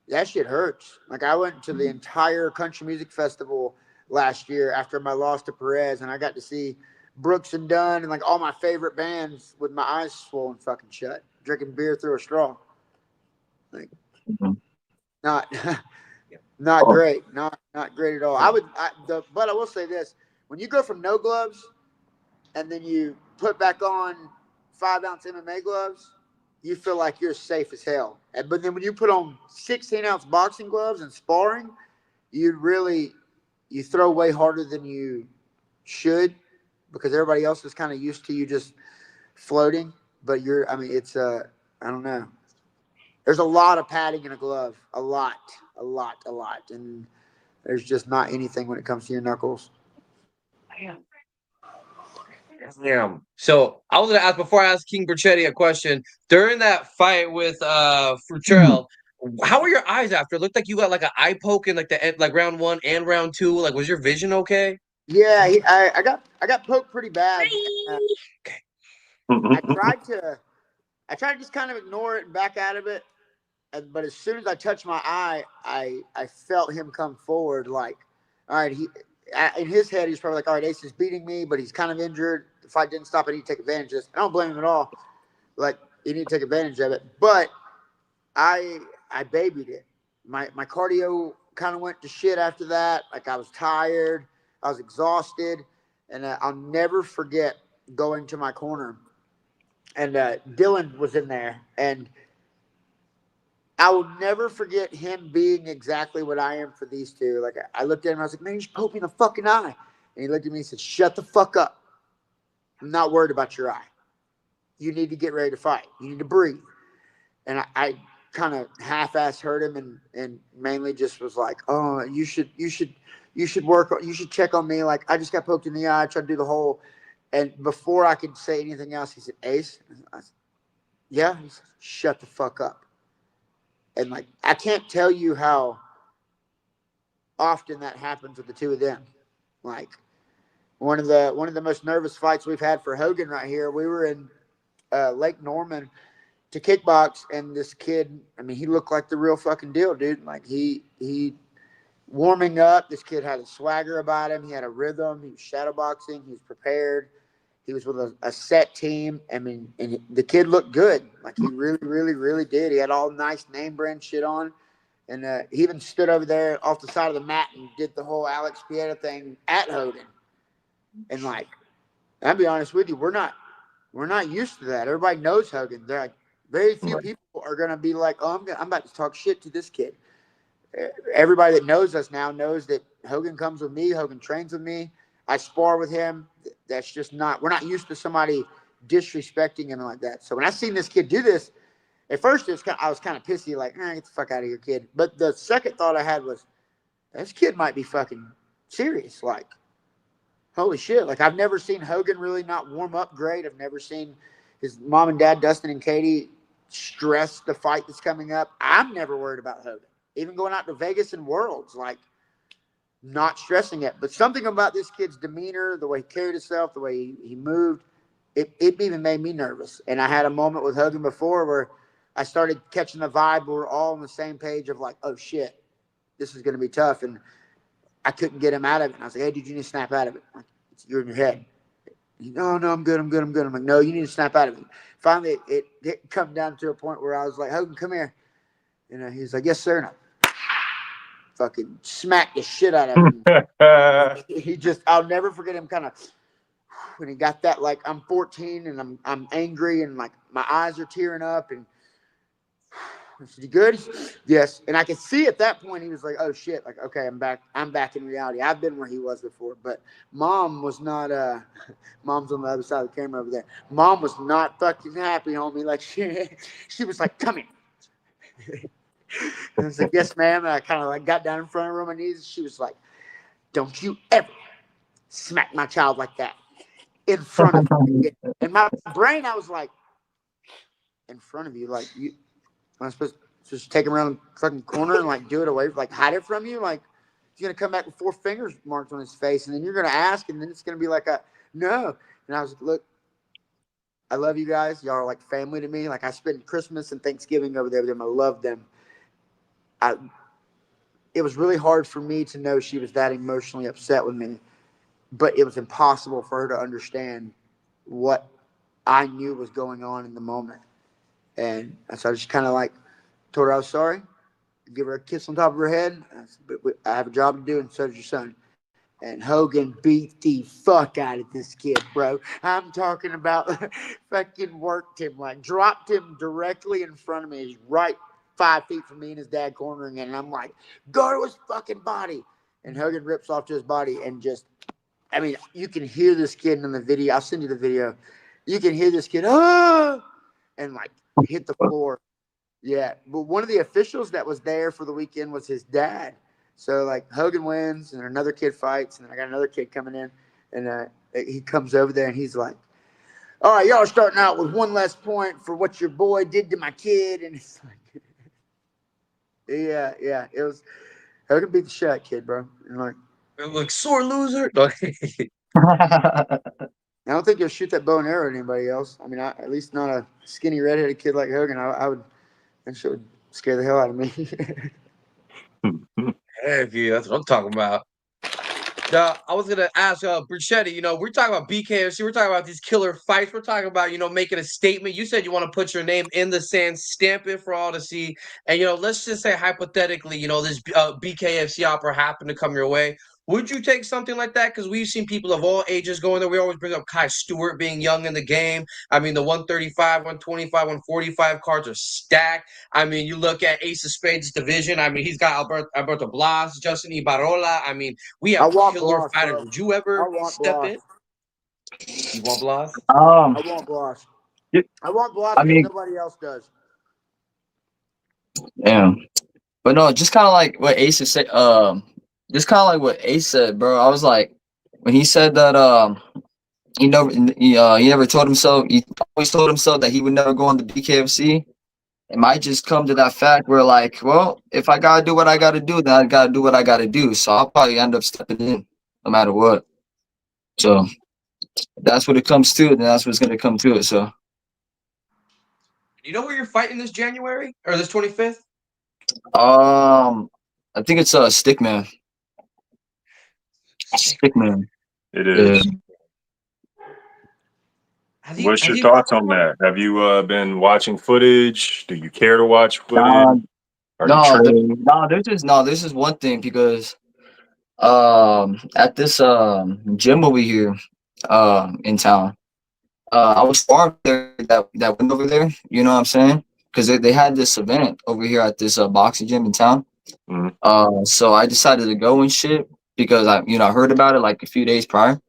that shit hurts. Like, I went to the entire country music festival last year after my loss to Perez, and I got to see Brooks and Dunn and like all my favorite bands with my eyes swollen fucking shut, drinking beer through a straw. Like, not great, not great at all. But I will say this: when you go from no gloves and then you put back on 5-ounce MMA gloves, you feel like you're safe as hell. But then when you put on 16-ounce boxing gloves and sparring, you throw way harder than you should because everybody else is kind of used to you just floating. But it's I don't know. There's a lot of padding in a glove, a lot, and there's just not anything when it comes to your knuckles. Damn. So I was gonna ask before I asked King Burrcetti a question. During that fight with Futrell, how were your eyes after? It looked like you got like an eye poke in like round 1 and round 2. Like, was your vision okay? Yeah, I got poked pretty bad. I tried to just kind of ignore it and back out of it, but as soon as I touched my eye, I felt him come forward. Like, all right, in his head he's probably like, all right, Ace is beating me, but he's kind of injured. The fight didn't stop. I need to take advantage of this. I don't blame him at all. Like, you need to take advantage of it. But I babied it. My cardio kind of went to shit after that. Like, I was tired. I was exhausted. And I'll never forget going to my corner, and Dylan was in there, and I will never forget him being exactly what I am for these two. Like, I looked at him, I was like, man, you just poked me in the fucking eye. And he looked at me and said, shut the fuck up. I'm not worried about your eye. You need to get ready to fight. You need to breathe. And I kind of half-ass heard him, and mainly just was like, oh, you should work, you should check on me. Like, I just got poked in the eye, tried to do the whole. And before I could say anything else, he said, Ace? I said, yeah. He said, shut the fuck up. And like, I can't tell you how often that happens with the two of them. Like, one of the most nervous fights we've had for Hogan right here. We were in Lake Norman to kickbox, and this kid, I mean, he looked like the real fucking deal, dude. Like, he warming up, this kid had a swagger about him. He had a rhythm. He was shadowboxing. He was prepared. He was with a set team. I mean, and the kid looked good. Like, he really, really, really did. He had all nice name brand shit on. And he even stood over there off the side of the mat and did the whole Alex Pieta thing at Hogan. And like, I'll be honest with you, we're not used to that. Everybody knows Hogan. They're like, very few people are gonna be like, oh, I'm about to talk shit to this kid. Everybody that knows us now knows that Hogan comes with me. Hogan trains with me. I spar with him. That's just not. We're not used to somebody disrespecting him like that. So when I seen this kid do this, at first I was kind of pissy, like, get the fuck out of here, kid. But the second thought I had was, this kid might be fucking serious. Like, holy shit. Like, I've never seen Hogan really not warm up great. I've never seen his mom and dad, Dustin and Katie, stress the fight that's coming up. I'm never worried about Hogan. Even going out to Vegas and Worlds, like, not stressing it. But something about this kid's demeanor, the way he carried himself, the way he moved, it even made me nervous. And I had a moment with Hogan before where I started catching the vibe. We're all on the same page of like, oh shit, this is going to be tough. And I couldn't get him out of it. And I was like, hey, dude, you need to snap out of it. Like, you're in your head. No, I'm good. I'm like, no, you need to snap out of it. Finally, it come down to a point where I was like, Hogan, come here. He's like, yes, sir. And I fucking smacked the shit out of him. He just, I'll never forget him kind of, when he got that, like, I'm 14 and I'm angry and like my eyes are tearing up, and I said, you good? Yes. And I could see at that point he was like, oh shit, like, okay, I'm back in reality. I've been where he was before. But Mom was not Mom's on the other side of the camera over there. Mom was not fucking happy, homie. Like, she was like, come here. And I was like, yes, ma'am. And I kind of like got down in front of her on my knees. She was like, don't you ever smack my child like that in front of me. In my brain, I was like, in front of you, like, you. I'm supposed to just take him around the fucking corner and like do it away, like hide it from you. Like, he's gonna come back with 4 fingers marked on his face, and then you're gonna ask, and then it's gonna be like a no. And I was like, look, I love you guys. Y'all are like family to me. Like, I spent Christmas and Thanksgiving over there with them. I love them. It was really hard for me to know she was that emotionally upset with me, but it was impossible for her to understand what I knew was going on in the moment. And so I just kind of like told her I was sorry, give her a kiss on top of her head. I said, but I have a job to do, and so does your son. And Hogan beat the fuck out of this kid, bro. I'm talking about fucking worked him, like dropped him directly in front of me. He's right 5 feet from me and his dad cornering it. And I'm like, go to his fucking body. And Hogan rips off to his body and just, I mean, you can hear this kid in the video. I'll send you the video. You can hear this kid, and like hit the floor. Yeah. But one of the officials that was there for the weekend was his dad. So like Hogan wins and another kid fights, and I got another kid coming in, and he comes over there and he's like, all right, y'all are starting out with 1 less point for what your boy did to my kid. And it's like, yeah, it was, Hogan beat the shit out of kid, bro. And like sore loser. I don't think he'll shoot that bow and arrow at anybody else. I mean, at least not a skinny redheaded kid like Hogan. That shit would scare the hell out of me. Heck yeah, that's what I'm talking about. Now, I was gonna ask Burrcetti, we're talking about BKFC, we're talking about these killer fights, we're talking about, making a statement. You said you want to put your name in the sand, stamp it for all to see. And let's just say hypothetically, this BKFC offer happened to come your way. Would you take something like that? Because we've seen people of all ages going there. We always bring up Kai Stewart being young in the game. I mean, the 135, 125, 145 cards are stacked. I mean, you look at Ace of Spades division. I mean, he's got Alberto Blas, Justin Ibarola. I mean, we I have want killer Blas, fighters. bro. Would you ever I want step Blas. in? You want Blas? Um, I want Blas. Yeah. I want Blas I because mean, nobody else does. yeah, but no, just kind of like what Ace is say. Just kind of like what Ace said, bro. I was like, when he said that, he never told himself. He always told himself that he would never go on the BKFC. It might just come to that fact where, like, well, if I gotta do what I gotta do, then I gotta do what I gotta do. So I'll probably end up stepping in, no matter what. So if that's what it comes to, then that's what's gonna come to it. So You know where you're fighting this January or this 25th? I think it's Stickman. Stickman. It Yeah. is. What's your thoughts on that? Have you been watching footage? Do you care to watch footage? Are you No, training? this is one thing because at this gym over here in town, I was sparring there that went over there, you know what I'm saying? Because they had this event over here at this boxing gym in town. Mhm. So I decided to go and shit because I heard about it like a few days prior.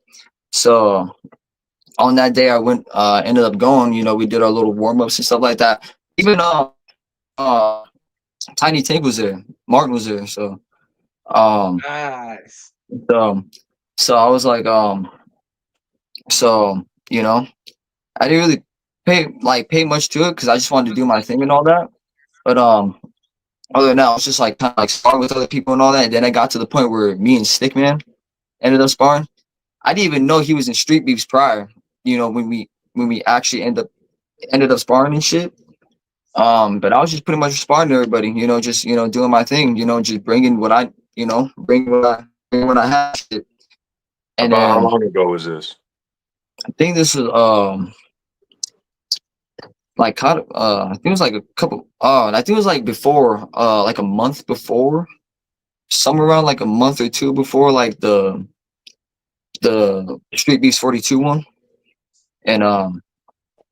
So on that day I went ended up going, we did our little warm-ups and stuff like that. Even uh Tiny Tank was there, Martin was there, so um Nice. so so I was like so I didn't really pay much to it because I just wanted to do my thing and all that. But other than that, I was just like kind of like sparring with other people and all that. And then I got to the point where me and Stickman ended up sparring. I didn't even know he was in Street Beefs prior. When we actually ended up sparring and shit. But I was just pretty much sparring to everybody. Just doing my thing. Just bringing what I bring what I have. Shit. And About how then long ago was this? I think this was like kind of I think it was like a couple I think it was like before like a month before, somewhere around like a month or two before like the Street Beefs 42 one. And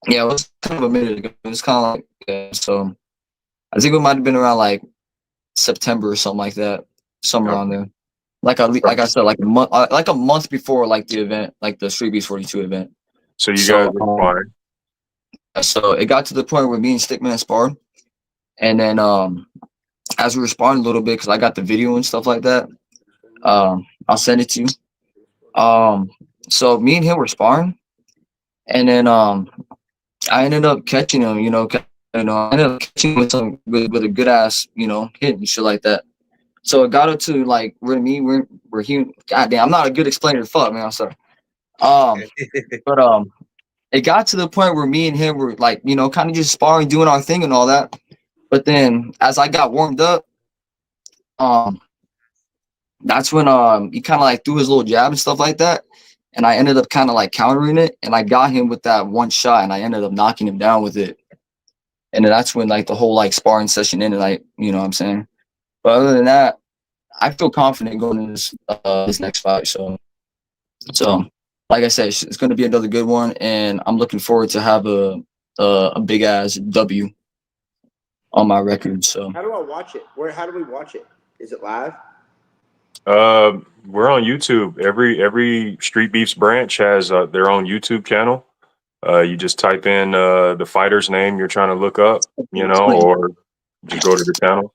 yeah, it was kind of a minute ago. It was kind of like so I think it might have been around like September or something like that, somewhere Okay. around there. Like I said, like a month before like the event, like the Street Beefs 42 event. So you So guys were fine. so it got to the point where me and Stickman sparred, and then as we were sparring a little bit, because I got the video and stuff like that, I'll send it to you. So me and him were sparring, and then I ended up catching him. I ended up catching him with a good ass hit and shit like that. So it got up to like where he. Goddamn, I'm not a good explainer. Fuck man, I'm sorry. But it got to the point where me and him were like kind of just sparring, doing our thing and all that. But then as I got warmed up, um, that's when he kind of like threw his little jab and stuff like that, and I ended up kind of like countering it, and I got him with that one shot, and I ended up knocking him down with it. And then that's when like the whole like sparring session ended, like what I'm saying. But other than that, I feel confident going into this next fight. So like I said, it's going to be another good one, and I'm looking forward to have a big ass W on my record. So How do I watch it? How do we watch it? Is it live? We're on YouTube. Every Street Beefs branch has their own YouTube channel. You just type in the fighter's name you're trying to look up, or just go to the channel.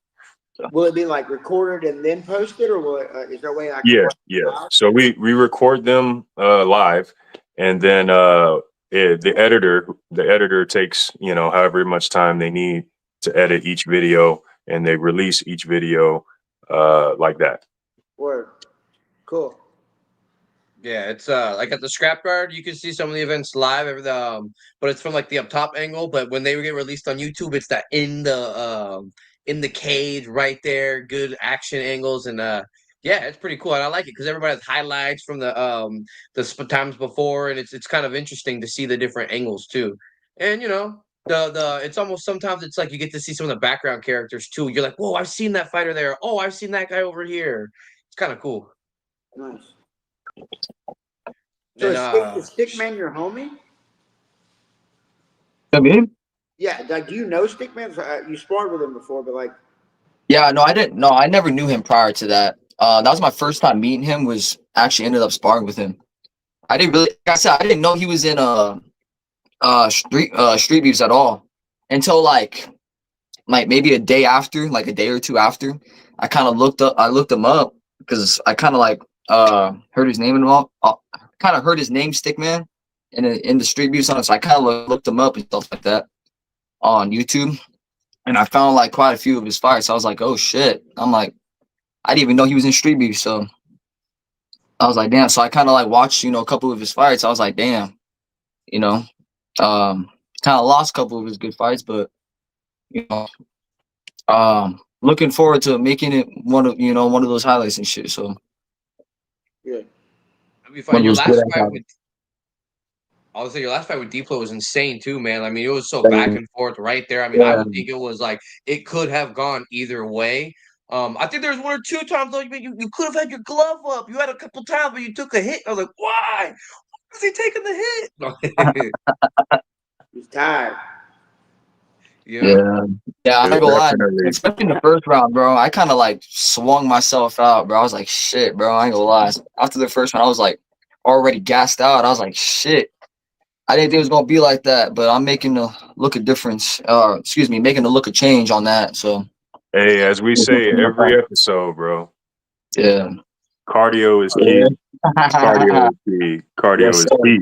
Will it be like recorded and then posted, or will is there a way I can Yeah, watch it yeah. live? So we record them live, and then the editor takes however much time they need to edit each video, and they release each video like that. Word. Cool. Yeah, it's like at the scrapyard, you can see some of the events live, but it's from like the up top angle. But when they get released on YouTube, it's that in the cage right there, good action angles, and yeah, it's pretty cool, and I like it because everybody has highlights from the times before, and it's kind of interesting to see the different angles too, and the it's almost sometimes it's like you get to see some of the background characters too. You're like, whoa, I've seen that fighter there. Oh, I've seen that guy over here. It's kind of cool. Nice. So Then is Stickman your homie? I mean, Yeah, like, do you know Stickman? You sparred with him before, but like, yeah, no, I didn't. No, I never knew him prior to that. That was my first time meeting him. Was actually ended up sparring with him. I didn't really, like I said, I didn't know he was in street beefs at all until like maybe a day after, like a day or two after. I looked him up because I kind of like heard his name and all. Kind of heard his name, Stickman, in the street beefs on it. So I kind of looked him up and stuff like that on YouTube, and I found like quite a few of his fights. I was like, oh shit! I'm like, I didn't even know he was in street beef. So I was like, damn. So I kind of like watched, a couple of his fights. I was like, damn, you know, kind of lost a couple of his good fights, but you know, looking forward to making it one of those highlights and shit. So yeah. I'll be one fine. of Your those good last ass fight with highlights. I would say your last fight with Diplo was insane too, man. I mean, it was so Yeah. back and forth right there. I mean, I would think it was like it could have gone either way. I think there was one or two times though you could have had your glove up. You had a couple times, but you took a hit. I was like, why? Why is he taking the hit? He's tired. Yeah. Yeah, I'm not gonna lie. Definitely. Especially in the first round, bro. I kind of like swung myself out, bro. I was like, shit, bro. I ain't gonna lie. After the first round, I was like already gassed out. I was like, shit. I didn't think it was gonna be like that, but I'm making the look a difference. Making the look a change on that. So Hey, as we say every episode, bro, yeah. cardio is key. Cardio is key. Cardio Yes, is sir. key.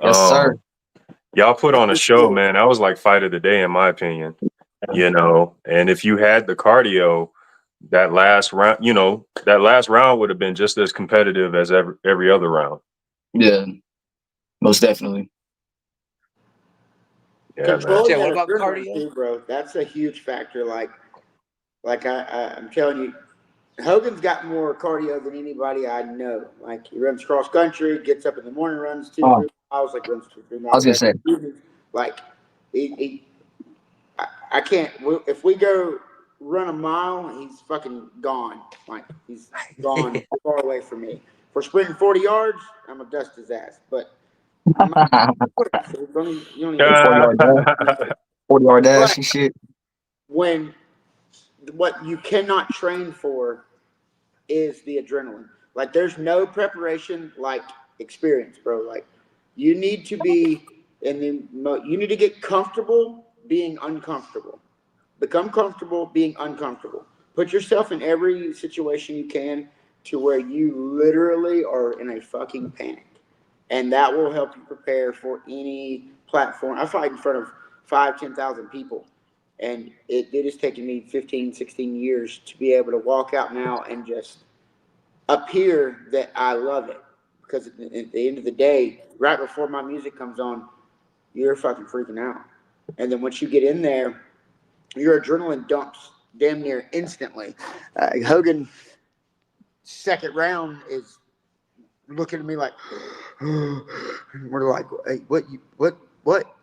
Yes, sir. Y'all put on a show, man. That was like fight of the day, in my opinion. And if you had the cardio, that last round would have been just as competitive as every other round. Yeah, most definitely. Yeah, man. Controlling Yeah, what that about adrenaline cardio? too, bro. That's a huge factor. Like I'm telling you, Hogan's got more cardio than anybody I know. Like he runs cross country, gets up in the morning, runs 2-3 miles, like runs 2-3 I was miles. gonna say. Like I can't. If we go run a mile, he's fucking gone. Like he's gone far away from me. If we're sprinting 40 yards, I'm gonna dust his ass. But I'm not. You don't even 40-yard dash. 40-yard dash but and shit. when what you cannot train for is the adrenaline. Like there's no preparation like experience, bro. Like you need to be you need to get comfortable being uncomfortable. Become comfortable being uncomfortable. Put yourself in every situation you can to where you literally are in a fucking panic. And that will help you prepare for any platform. I fight in front of 10,000 people. And it has taken me 15, 16 years to be able to walk out now and just appear that I love it. Because at the end of the day, right before my music comes on, you're fucking freaking out. And then once you get in there, your adrenaline dumps damn near instantly. Hogan, second round, is looking at me like, we're like, hey, what?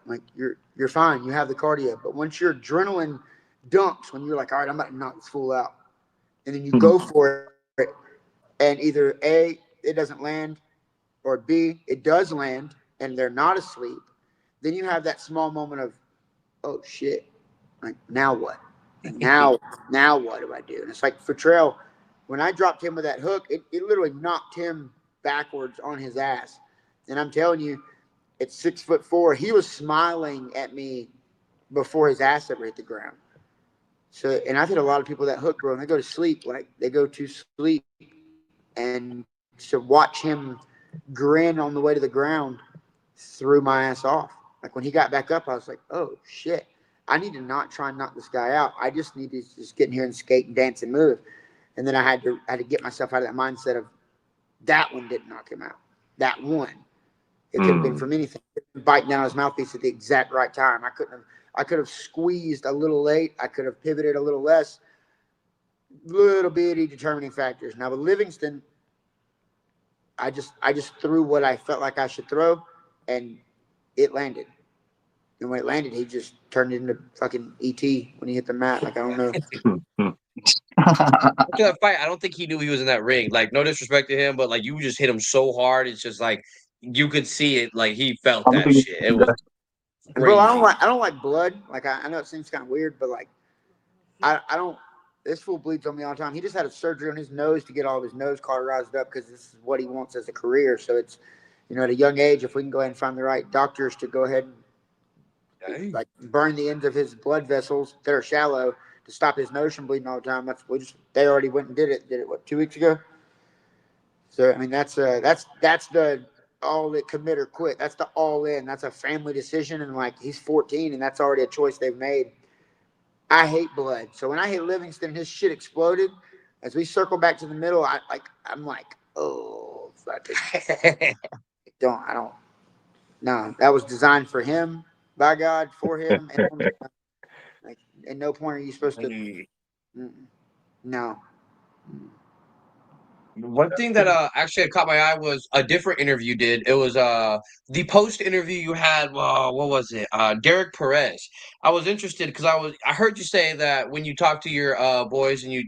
Like you're fine. You have the cardio. But once your adrenaline dumps, when you're like, all right, I'm about to knock this fool out, and then you go for it, and either A, it doesn't land, or B, it does land, and they're not asleep, then you have that small moment of, oh shit, like now what? Now what do I do? And it's like for Trail, when I dropped him with that hook, it literally knocked him backwards on his ass. And I'm telling you, at 6'4", he was smiling at me before his ass ever hit the ground. So, and I've hit a lot of people that hook, bro, and they go to sleep, like they go to sleep, and to watch him grin on the way to the ground threw my ass off. Like when he got back up, I was like, oh shit. I need to not try and knock this guy out. I just need to just get in here and skate and dance and move. And then I had to get myself out of that mindset of that one didn't knock him out. That one. It could have been from anything. Biting down his mouthpiece at the exact right time. I could have squeezed a little late. I could have pivoted a little less. Little bitty determining factors. Now with Livingston, I just threw what I felt like I should throw, and it landed. And when it landed, he just turned into fucking ET when he hit the mat. Like, I don't know. After that fight, I don't think he knew he was in that ring. Like, no disrespect to him, but like you just hit him so hard. It's just like you could see it. Like he felt that shit. It was Bro, crazy. I don't like blood. Like I know it seems kind of weird, but like I don't. This fool bleeds on me all the time. He just had a surgery on his nose to get all of his nose cauterized up because this is what he wants as a career. So it's, at a young age, if we can go ahead and find the right doctors to go ahead and like burn the ends of his blood vessels that are shallow to stop his nose from bleeding all the time. They already went and did it. Did it what, 2 weeks ago? So I mean that's the all it commit or quit. That's the all in. That's a family decision, and like he's 14, and that's already a choice they've made. I hate blood. So when I hit Livingston, his shit exploded. As we circle back to the middle, I'm like, oh, I don't. No, that was designed for him, by God, for him. And like, at no point are you supposed to. No. One thing that actually caught my eye was a different interview did. It was the post interview you had. What was it? Derek Perez. I was interested because I heard you say that when you talk to your boys and you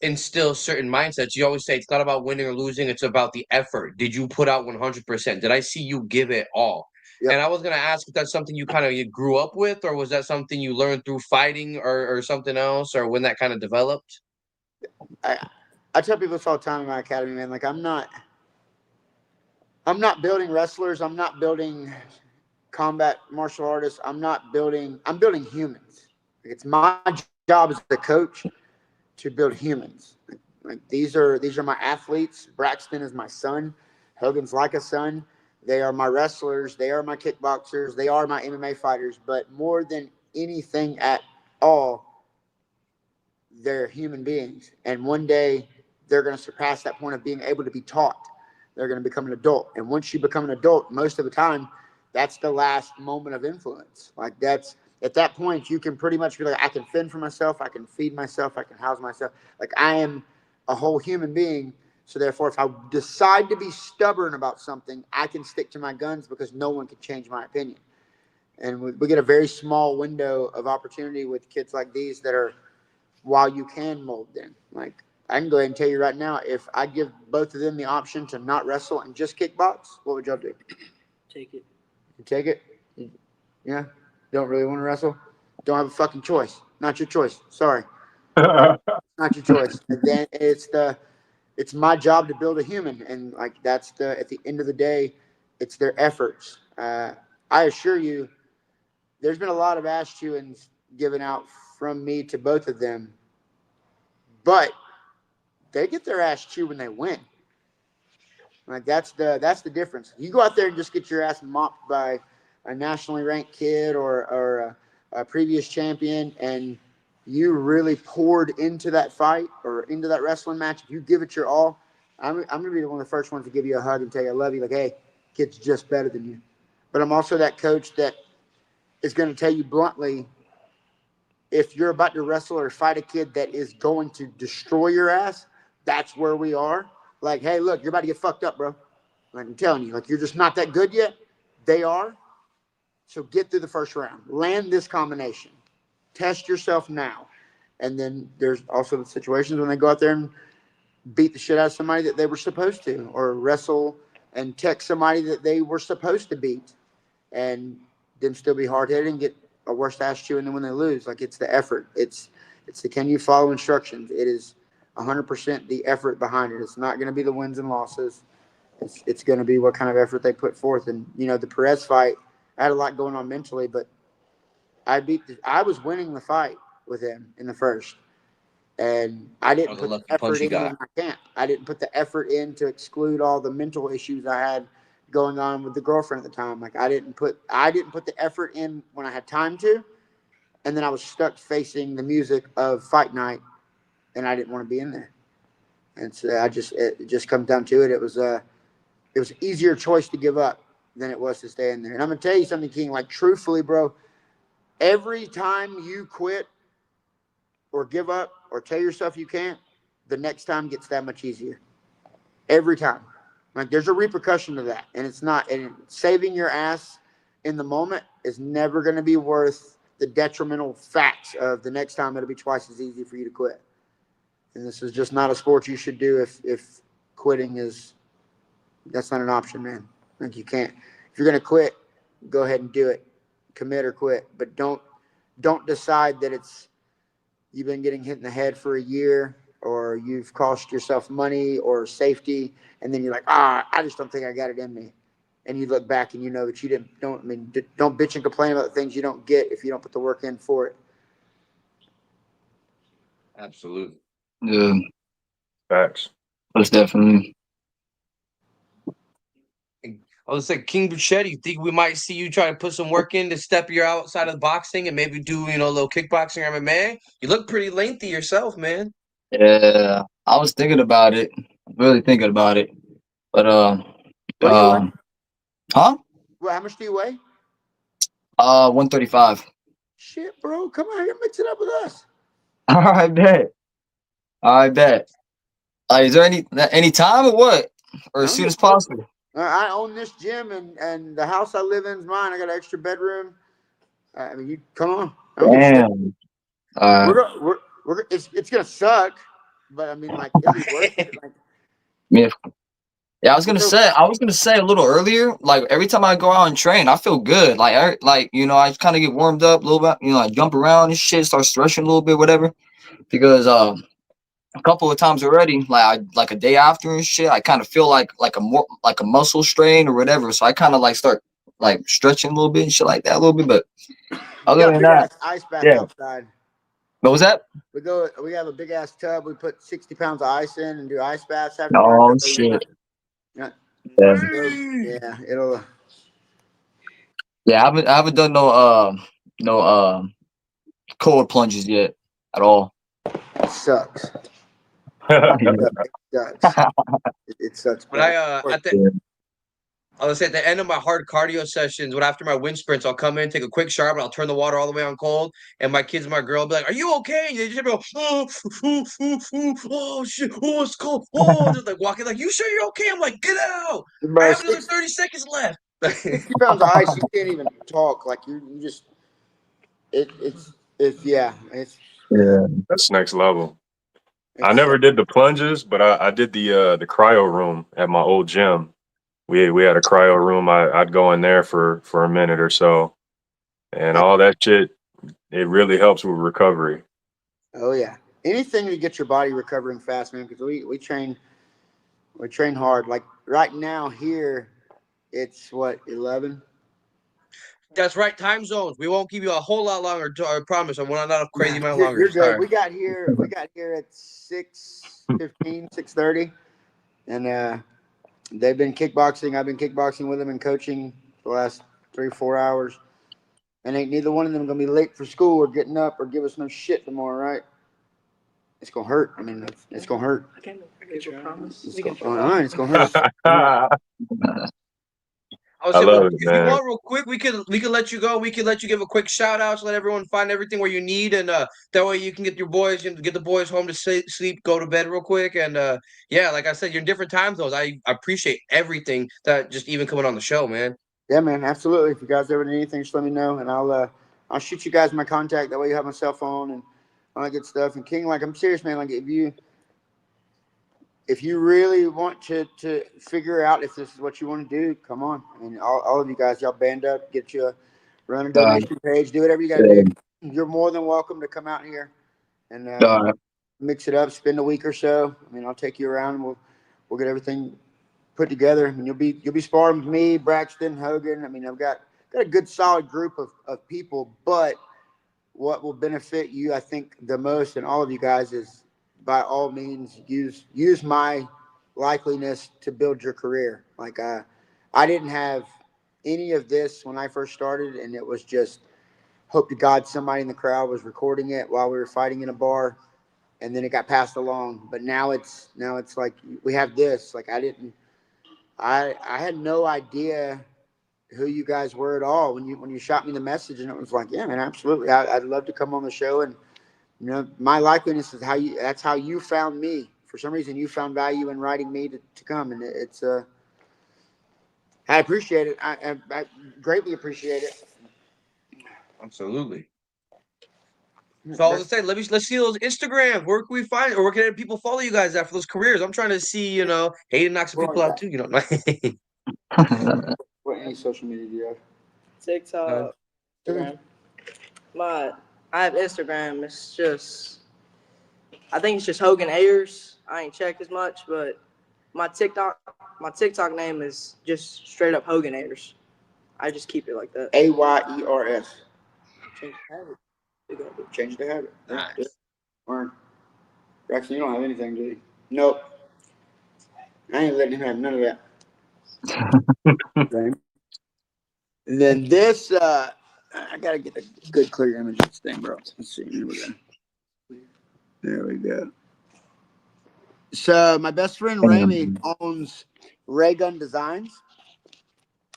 instill certain mindsets, you always say it's not about winning or losing, it's about the effort. Did you put out 100%? Did I see you give it all? Yep. And I was gonna ask if that's something you kind of grew up with, or was that something you learned through fighting, or something else, or when that kind of developed? I tell people this all the time in my academy, man. Like I'm not building wrestlers. I'm not building combat martial artists. I'm building humans. It's my job as a coach to build humans. Like these are my athletes. Braxton is my son. Hogan's like a son. They are my wrestlers. They are my kickboxers. They are my MMA fighters. But more than anything at all, they're human beings. And one day they're going to surpass that point of being able to be taught. They're going to become an adult. And once you become an adult, most of the time, that's the last moment of influence. Like that's at that point, you can pretty much be like, I can fend for myself. I can feed myself. I can house myself. Like I am a whole human being. So therefore, if I decide to be stubborn about something, I can stick to my guns because no one can change my opinion. And we get a very small window of opportunity with kids like these that are, while you can mold them. Like I can go ahead and tell you right now, if I give both of them the option to not wrestle and just kickbox, what would y'all do? Take it. You take it? Yeah? Don't really want to wrestle? Don't have a fucking choice. Not your choice. Sorry. Not your choice. And then it's my job to build a human. And like at the end of the day, it's their efforts. I assure you, there's been a lot of ass chewings given out from me to both of them. But they get their ass chewed when they win. Like that's the difference. You go out there and just get your ass mopped by a nationally ranked kid or a previous champion, and you really poured into that fight or into that wrestling match. If you give it your all, I'm gonna be one of the first ones to give you a hug and tell you I love you. Like, hey, kid's just better than you. But I'm also that coach that is going to tell you bluntly, if you're about to wrestle or fight a kid that is going to destroy your ass, that's where we are. Like, hey, look, you're about to get fucked up, bro. Like I'm telling you, like you're just not that good yet. They are. So get through the first round. Land this combination. Test yourself now. And then there's also the situations when they go out there and beat the shit out of somebody that they were supposed to, or wrestle and tech somebody that they were supposed to beat, and then still be hard-headed and get a worse ass chewing than when they lose. Like it's the effort. It's the can you follow instructions. It is 100% the effort behind it. It's not going to be the wins and losses. It's going to be what kind of effort they put forth. And the Perez fight, I had a lot going on mentally, but I was winning the fight with him in the first, and I didn't put the effort in my camp. I didn't put the effort in to exclude all the mental issues I had going on with the girlfriend at the time. Like I didn't put the effort in when I had time to, and then I was stuck facing the music of fight night, and I didn't want to be in there. And so it just comes down to it. It was an easier choice to give up than it was to stay in there. And I'm gonna tell you something, King. Like truthfully, bro, every time you quit or give up or tell yourself you can't, the next time gets that much easier. Every time. Like there's a repercussion to that. And it's not, and saving your ass in the moment is never going to be worth the detrimental facts of the next time it'll be twice as easy for you to quit. And this is just not a sport you should do if quitting is, that's not an option, man. Like you can't, if you're going to quit, go ahead and do it, commit or quit, but don't decide that you've been getting hit in the head for a year or you've cost yourself money or safety. And then you're like, I just don't think I got it in me. And you look back and you know that you don't bitch and complain about the things you don't get if you don't put the work in for it. Absolutely. Yeah, Facts. most definitely. I was like, King Burrcetti, you think we might see you try to put some work in to step your outside of the boxing and maybe do, a little kickboxing or MMA? You look pretty lengthy yourself, man. Yeah, I was thinking about it, really thinking about it, but What do you weigh? huh? Well, how much do you weigh? 135. Shit, bro. Come out here, mix it up with us. I bet. I bet. Is there any time or what? Or as soon as possible? I own this gym and the house I live in is mine. I got an extra bedroom. I mean, you come on. Damn. It's gonna suck, but I mean, like it'll be worth it. Like, Yeah, I was gonna say a little earlier. Like every time I go out and train, I feel good. I kind of get warmed up a little bit. I jump around and shit, start stretching a little bit, whatever. Because a couple of times already, like a day after and shit, I kind of feel like a muscle strain or whatever. So I kind of start stretching a little bit and shit like that a little bit. But other than that, ice bath yeah. outside. What was that? We have a big ass tub. We put 60 pounds of ice in and do ice baths after. Oh shit. Yeah. Yeah. It'll. Yeah, I haven't done no cold plunges yet at all. It sucks. It sucks. It sucks. But I was at the end of my hard cardio sessions, when after my wind sprints, I'll come in, take a quick shower, and I'll turn the water all the way on cold. And my kids and my girl will be like, "Are you okay?" And they just go, "Oh shit, oh it's cold, oh," just like walking, like, "You sure you're okay?" I'm like, "Get out! Bro, I have another 30 seconds left." 60 pounds of ice, you can't even talk. Like you just it's yeah. That's next level. I never did the plunges, but I did the cryo room at my old gym. We had a cryo room. I'd go in there for a minute or so, and all that shit. It really helps with recovery. Oh yeah, anything to get your body recovering fast, man. Because we train hard. Like right now here, it's what 11. That's right, time zones. We won't give you a whole lot longer. I promise. We're not a crazy amount longer. You're good. Sorry. We got here at 6:15, 6:30, and they've been kickboxing. I've been kickboxing with them and coaching the last 3-4 hours. And ain't neither one of them gonna be late for school or getting up or give us no shit tomorrow, right? It's gonna hurt. I mean, it's gonna hurt. I can't make a promise. It's gonna hurt. I love it, if man. you want, real quick, we could let you go. We could let you give a quick shout out to let everyone find everything where you need, and that way you can get the boys home to sleep, go to bed real quick, and yeah, like I said, you're in different time zones. I appreciate everything that just even coming on the show, man. Yeah, man, absolutely. If you guys ever need anything, just let me know, and I'll shoot you guys my contact. That way you have my cell phone and all that good stuff. And King, like I'm serious, man. Like if you really want to figure out if this is what you want to do, come on. I mean, all of you guys, y'all band up, run a donation page, do whatever you got to do. You're more than welcome to come out here and mix it up, spend a week or so. I mean, I'll take you around and we'll get everything put together. I mean, you'll be sparring with me, Braxton, Hogan. I mean, I've got a good solid group of people, but what will benefit you, I think, the most, and all of you guys, is by all means use my likeliness to build your career. Like I didn't have any of this when I first started, and it was just hope to God somebody in the crowd was recording it while we were fighting in a bar, and then it got passed along. But now it's like we have this. Like I had no idea who you guys were at all when you shot me the message, and it was like, yeah, man, absolutely. I'd love to come on the show, and my likeliness is that's how you found me. For some reason, you found value in writing me to come, and it's I appreciate it. I greatly appreciate it. Absolutely. So I was gonna say, let's see those Instagrams. Where can we find, or where can people follow you guys at for those careers? I'm trying to see, Hayden knock some people out too. What any social media do you have? TikTok, Instagram. I have Instagram. It's just, I think it's just Hogan Ayers. I ain't checked as much, but my TikTok name is just straight up Hogan Ayers. I just keep it like that. AYERS. Change the habit. Change the habit. Nice. Or Braxton, you don't have anything, do you? Nope. I ain't letting him have none of that. Okay. And then this, I gotta get a good clear image of this thing, bro. Let's see. Here we go. There we go. So my best friend Ramy owns Ray Gun Designs.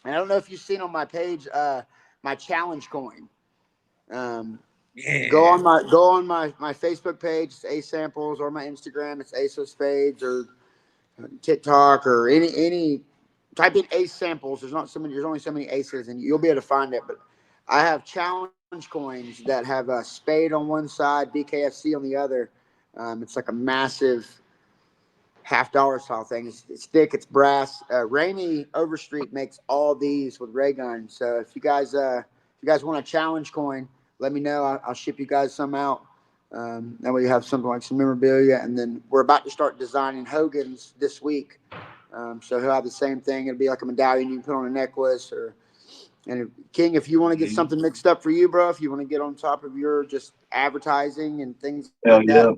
And I don't know if you've seen on my page my challenge coin. Yeah. Go on my Facebook page, it's A Samples, or my Instagram, it's ASO Spades, or TikTok, or any type in Ace Samples. There's only so many aces, and you'll be able to find it. But I have challenge coins that have a spade on one side, BKFC on the other. It's like a massive $50 style thing. It's thick, it's brass. Ramey Overstreet makes all these with ray guns. So if you guys want a challenge coin, let me know. I'll ship you guys some out. That way you have something like some memorabilia. And then we're about to start designing Hogan's this week. So he'll have the same thing. It'll be like a medallion you can put on a necklace. King, if you want to get something mixed up for you, bro, if you want to get on top of your just advertising and things like that.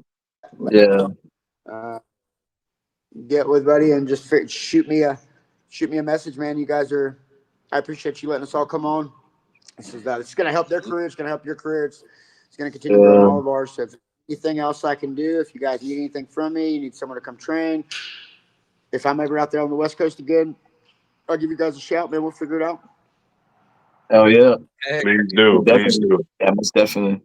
Get with buddy and just shoot me a message, man. You guys I appreciate you letting us all come on. It's going to help their career. It's going to help your career. It's going to continue growing all of ours. So if anything else I can do, if you guys need anything from me, you need someone to come train. If I'm ever out there on the West Coast again, I'll give you guys a shout, man. We'll figure it out. Hell yeah. Please do. Please do. Yeah, most definitely.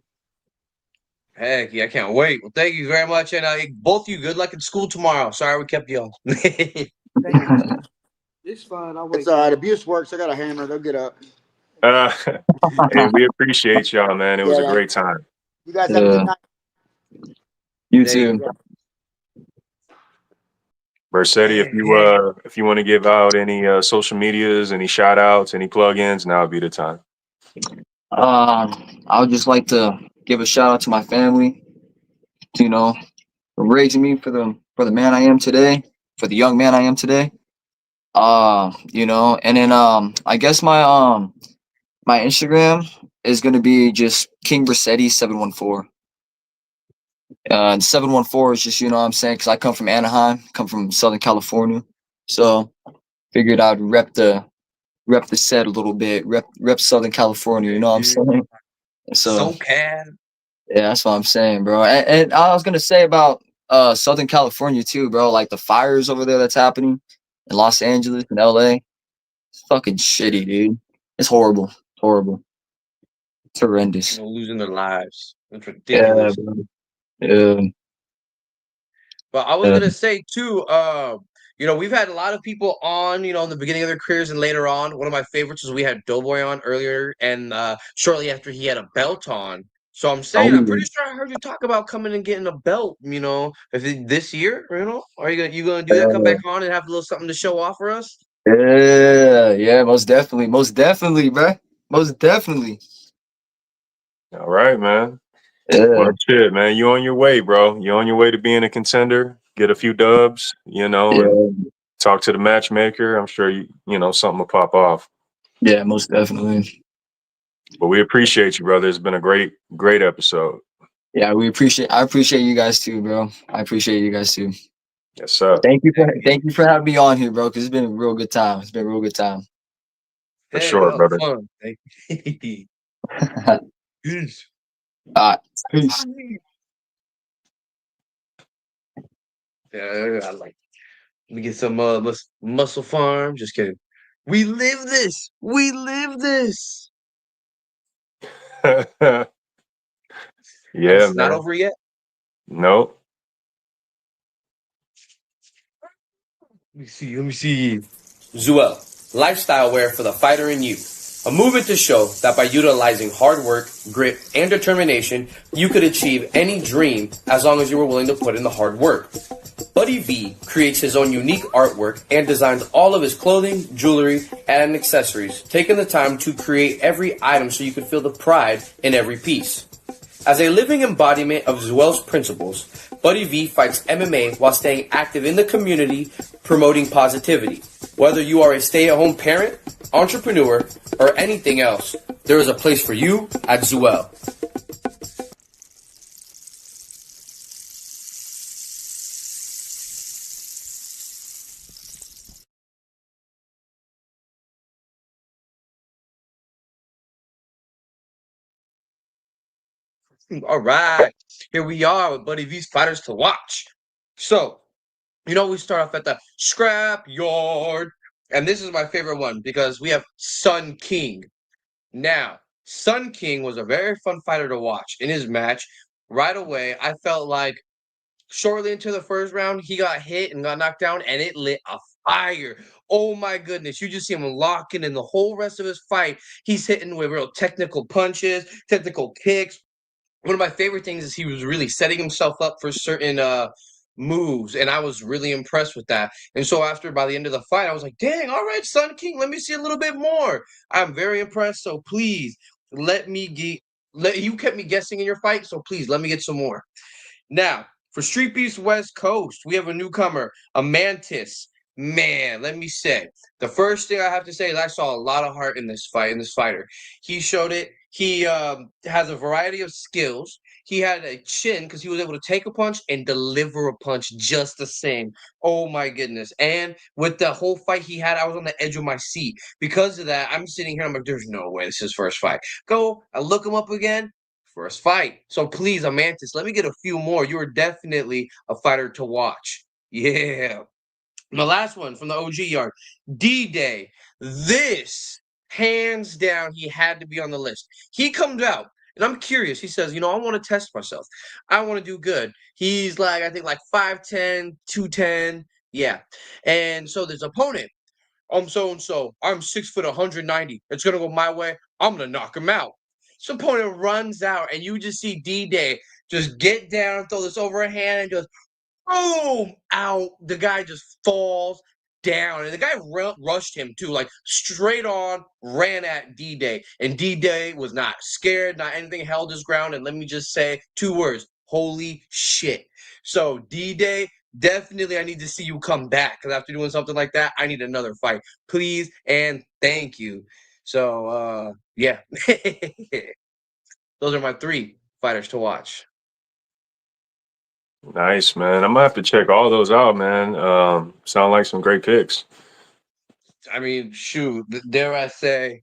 Heck yeah, I can't wait. Well, thank you very much. And both of you, good luck in school tomorrow. Sorry we kept you on. It's fine. I'll It's wait. all right. Abuse works. I got a hammer. They'll get up. Hey, we appreciate y'all, man. It was a great time. You guys have a good night. You too. Burrcetti, if you want to give out any social medias, any shout outs, any plugins, now would be the time. I would just like to give a shout out to my family, for raising me for the man I am today, for the young man I am today. And then I guess my Instagram is gonna be just King Burrcetti 714. And 714 is just, what I'm saying, because I come from Anaheim, come from Southern California. So figured I'd rep the set a little bit, rep Southern California, you know what I'm saying? So SoCal. Yeah, that's what I'm saying, bro. And I was gonna say about Southern California too, bro. Like the fires over there that's happening in Los Angeles and LA. It's fucking shitty, dude. It's horrible. It's horrible. It's horrendous. Losing their lives. It's Yeah, ridiculous. bro. Yeah. But I was gonna say too, we've had a lot of people on, in the beginning of their careers and later on. One of my favorites was we had Doughboy on earlier, and shortly after he had a belt on. So I'm saying, I'm pretty sure I heard you talk about coming and getting a belt. This year, are you gonna do that? Come back on and have a little something to show off for us? Yeah, most definitely, bro. Most definitely. All right, man. Yeah. Well, shit, man. You on your way, bro. You on your way to being a contender. Get a few dubs, and talk to the matchmaker. I'm sure something will pop off. Yeah, most definitely. But we appreciate you, brother. It's been a great episode. Yeah, I appreciate you guys too, bro. I appreciate you guys too. Yes, sir. Thank you for having me on here, bro, because it's been a real good time. It's been a real good time. For sure, brother. Fun. Peace. All right. Peace. Yeah, I like. Let me get some Muscle Farm. Just kidding. We live this. We live this. Yeah, It's man. not over yet. Nope. Let me see. Zuel, lifestyle wear for the fighter in you. A movement to show that by utilizing hard work, grit, and determination, you could achieve any dream as long as you were willing to put in the hard work. Buddy V creates his own unique artwork and designs all of his clothing, jewelry, and accessories, taking the time to create every item so you can feel the pride in every piece. As a living embodiment of Zuel's principles, Buddy V fights MMA while staying active in the community, promoting positivity. Whether you are a stay-at-home parent, entrepreneur, or anything else, there is a place for you at Zuel. All right, here we are with Buddy V's fighters to watch. So, we start off at the scrap yard, and this is my favorite one because we have Sun King. Now, Sun King was a very fun fighter to watch. In his match, right away, I felt like shortly into the first round, he got hit and got knocked down, and it lit a fire. Oh my goodness. You just see him locking in the whole rest of his fight. He's hitting with real technical punches, technical kicks. One of my favorite things is he was really setting himself up for certain moves, and I was really impressed with that. And so by the end of the fight, I was like, dang, all right, Sun King, let me see a little bit more. I'm very impressed, so please you kept me guessing in your fight, so please let me get some more. Now, for Street Beefs West Coast, we have a newcomer, a Mantis. Man, let me say, the first thing I have to say is I saw a lot of heart in this fighter. He showed it. He has a variety of skills. He had a chin because he was able to take a punch and deliver a punch just the same. Oh my goodness. And with the whole fight he had, I was on the edge of my seat. Because of that, I'm sitting here, I'm like, there's no way this is his first fight. I look him up again. First fight. So please, Amantis, let me get a few more. You are definitely a fighter to watch. Yeah. The last one from the OG yard, D-Day. This, hands down, he had to be on the list. He comes out, and I'm curious. He says, I want to test myself. I want to do good. He's like, I think like 5'10", 210. Yeah. And so this opponent, I'm so-and-so. I'm 6 foot 190. It's going to go my way. I'm going to knock him out. This opponent runs out, and you just see D-Day just get down, throw this overhand, and just boom, out. The guy just falls down. And the guy rushed him, too, like straight on, ran at D-Day. And D-Day was not scared, not anything, held his ground. And let me just say 2 words, holy shit. So, D-Day, definitely I need to see you come back. Because after doing something like that, I need another fight. Please and thank you. So, yeah. Those are my 3 fighters to watch. Nice, man. I'm gonna have to check all those out, man. Sound like some great picks. I mean, shoot, dare I say,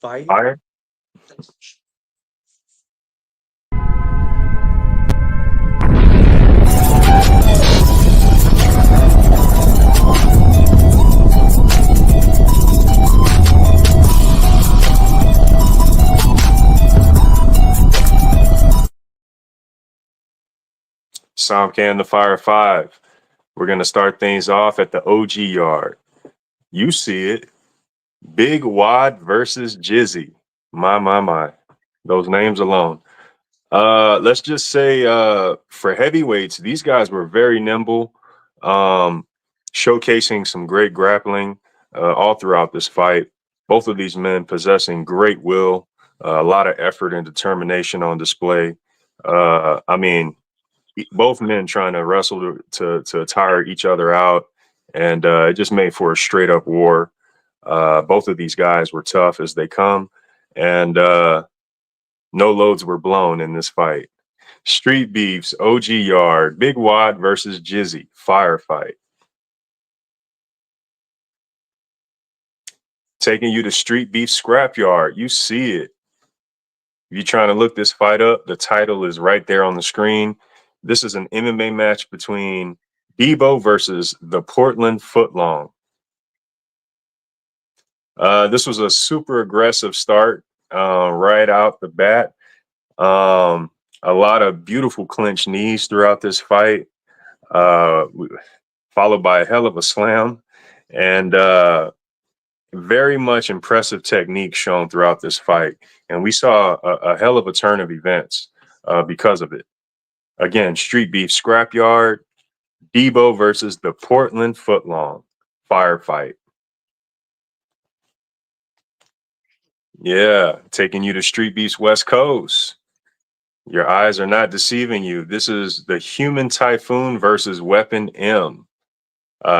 fight? Fire. Somcan the Fire 5. We're going to start things off at the OG yard. You see it. Big Wad versus Jizzy. My. Those names alone. Let's just say for heavyweights, these guys were very nimble, showcasing some great grappling all throughout this fight. Both of these men possessing great will, a lot of effort and determination on display. Both men trying to wrestle to tire each other out, and it just made for a straight up war. Both of these guys were tough as they come, and no loads were blown in this fight. Street Beefs, OG Yard, Big Wad versus Jizzy, firefight. Taking you to Street Beef Scrapyard, you see it. If you're trying to look this fight up, the title is right there on the screen. This is an MMA match between Debo versus the Portland Footlong. This was a super aggressive start right out the bat. A lot of beautiful clinch knees throughout this fight, followed by a hell of a slam. And very much impressive technique shown throughout this fight. And we saw a hell of a turn of events because of it. Again, Street Beef Scrapyard, Debo versus the Portland Footlong firefight. Yeah, taking you to Street Beef's West Coast. Your eyes are not deceiving you. This is the Human Typhoon versus Weapon M.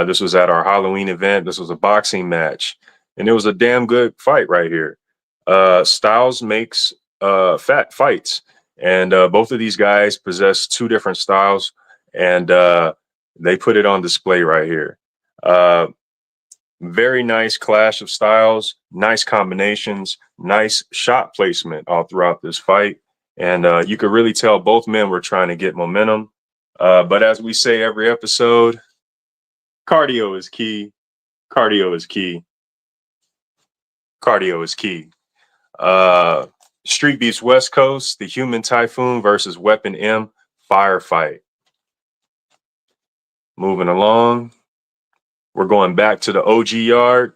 This was at our Halloween event. This was a boxing match, and it was a damn good fight right here. Styles makes fat fights, and both of these guys possess two different styles, and they put it on display right here. Very nice clash of styles, nice combinations, nice shot placement all throughout this fight. And you could really tell both men were trying to get momentum. But as we say every episode, cardio is key. Cardio is key. Cardio is key. Street Beefs West Coast, the Human Typhoon versus Weapon M firefight. Moving along. We're going back to the OG yard.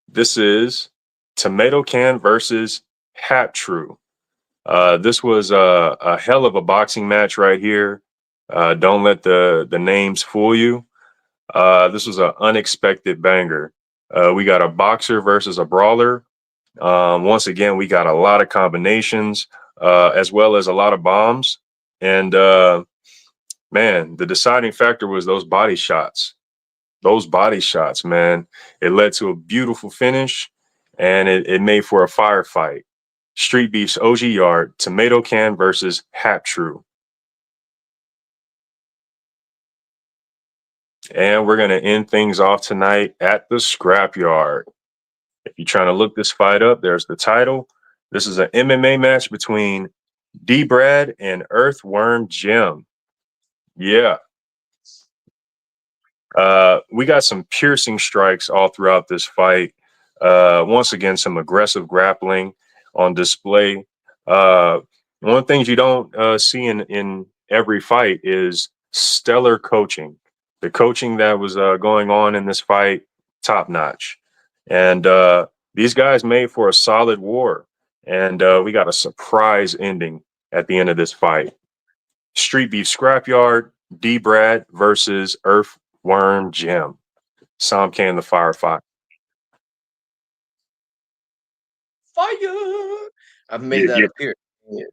This is Tomato Can versus Hat True. This was a hell of a boxing match right here. Don't let the names fool you. This was an unexpected banger. We got a boxer versus a brawler. Once again, we got a lot of combinations as well as a lot of bombs. And man, the deciding factor was those body shots. Those body shots, man. It led to a beautiful finish, and it made for a firefight. Street Beefs OG Yard, Tomato Can versus Hat True. And we're going to end things off tonight at the Scrapyard. If you're trying to look this fight up, there's the title. This is an MMA match between D-Brad and Earthworm Jim. Yeah. We got some piercing strikes all throughout this fight. Once again, some aggressive grappling on display. One of the things you don't see in every fight is stellar coaching. The coaching that was going on in this fight, top notch. And these guys made for a solid war. And we got a surprise ending at the end of this fight. Street Beef Scrapyard, D-Brad versus Earthworm Jim. Sam Can the firefight. Fire! I've made that appear. Yeah,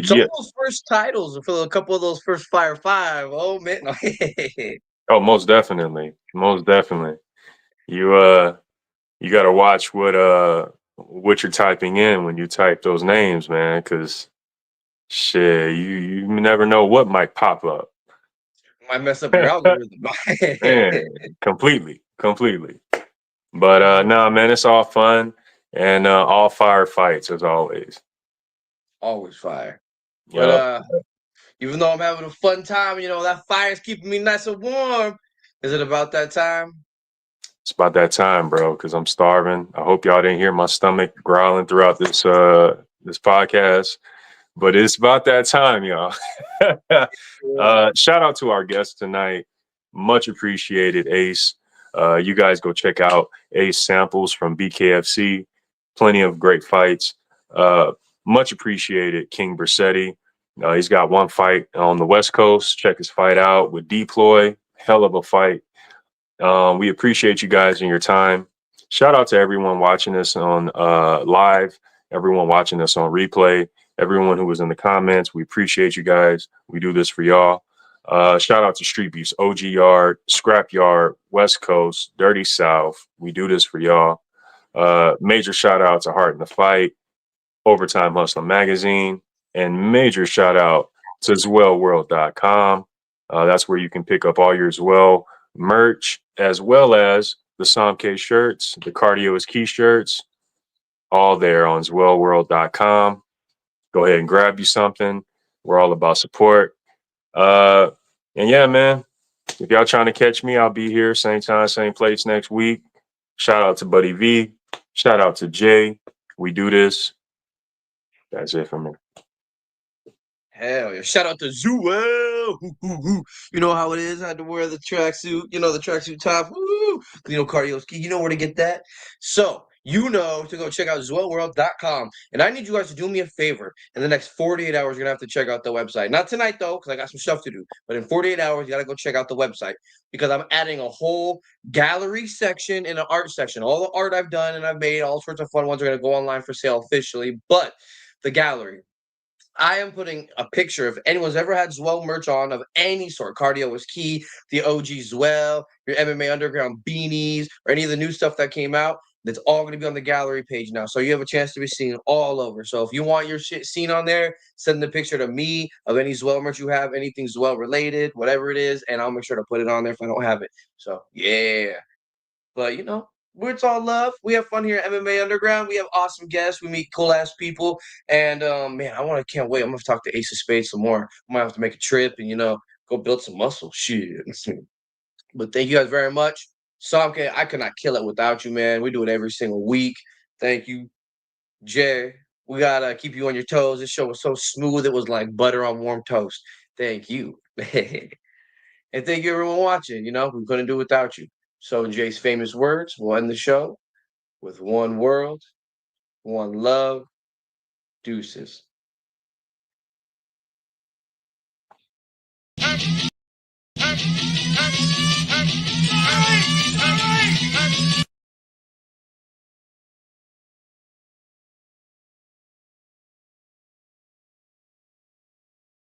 Some yeah. of those first titles for a couple of those first Fire 5. Oh man. Oh, most definitely. Most definitely. You got to watch what you're typing in when you type those names, man, because shit, you never know what might pop up. Might mess up your algorithm. Man, completely. But nah, man, it's all fun and all firefights as always. Always fire. Yep. But even though I'm having a fun time, that fire's keeping me nice and warm. Is it about that time? It's about that time, bro, because I'm starving. I hope y'all didn't hear my stomach growling throughout this this podcast, but it's about that time, y'all. Shout out to our guest tonight. Much appreciated, Ace. You guys go check out Ace Samples from BKFC. Plenty of great fights. Much appreciated, King Burrcetti. He's got one fight on the West Coast. Check his fight out with Deploy. Hell of a fight. We appreciate you guys and your time. Shout out to everyone watching us on live, everyone watching us on replay, everyone who was in the comments. We appreciate you guys. We do this for y'all. Shout out to Street Beefs, OG Yard, Scrap Yard, West Coast, Dirty South. We do this for y'all. Major shout out to Heart in the Fight, Overtime Hustler Magazine, and major shout out to zwellworld.com. That's where you can pick up all your Zwell merch, as well as the Sam K shirts, the Cardio is Key shirts, all there on zwellworld.com. Go ahead and grab you something. We're all about support. And yeah, man, if y'all trying to catch me, I'll be here same time, same place next week. Shout out to Buddy V. Shout out to Jay. We do this. That's it for me. Hell yeah. Shout out to Zuel. yo, you know how it is. I had to wear the tracksuit, the tracksuit top. Woo! Cardio's key. You know where to get that. So to go check out zwellworld.com. And I need you guys to do me a favor. In the next 48 hours, you're going to have to check out the website. Not tonight, though, because I got some stuff to do. But in 48 hours, you got to go check out the website because I'm adding a whole gallery section and an art section. All the art I've done and I've made, all sorts of fun ones are going to go online for sale officially. But the gallery, I am putting a picture if anyone's ever had Zwell merch on of any sort. Cardio was key, the OG Zwell, your MMA Underground beanies, or any of the new stuff that came out. That's all going to be on the gallery page now. So you have a chance to be seen all over. So if you want your shit seen on there, send the picture to me of any Zwell merch you have, anything Zwell related, whatever it is, and I'll make sure to put it on there if I don't have it. So yeah. But it's all love. We have fun here at MMA Underground. We have awesome guests. We meet cool ass people. And man, can't wait. I'm gonna talk to Ace of Spades some more. I might have to make a trip and go build some muscle. Shit. But thank you guys very much. Samke, I could not kill it without you, man. We do it every single week. Thank you. Jay, we gotta keep you on your toes. This show was so smooth, it was like butter on warm toast. Thank you. And thank you everyone watching. We couldn't do it without you. So in Jay's famous words, we'll end the show with one world, one love, deuces.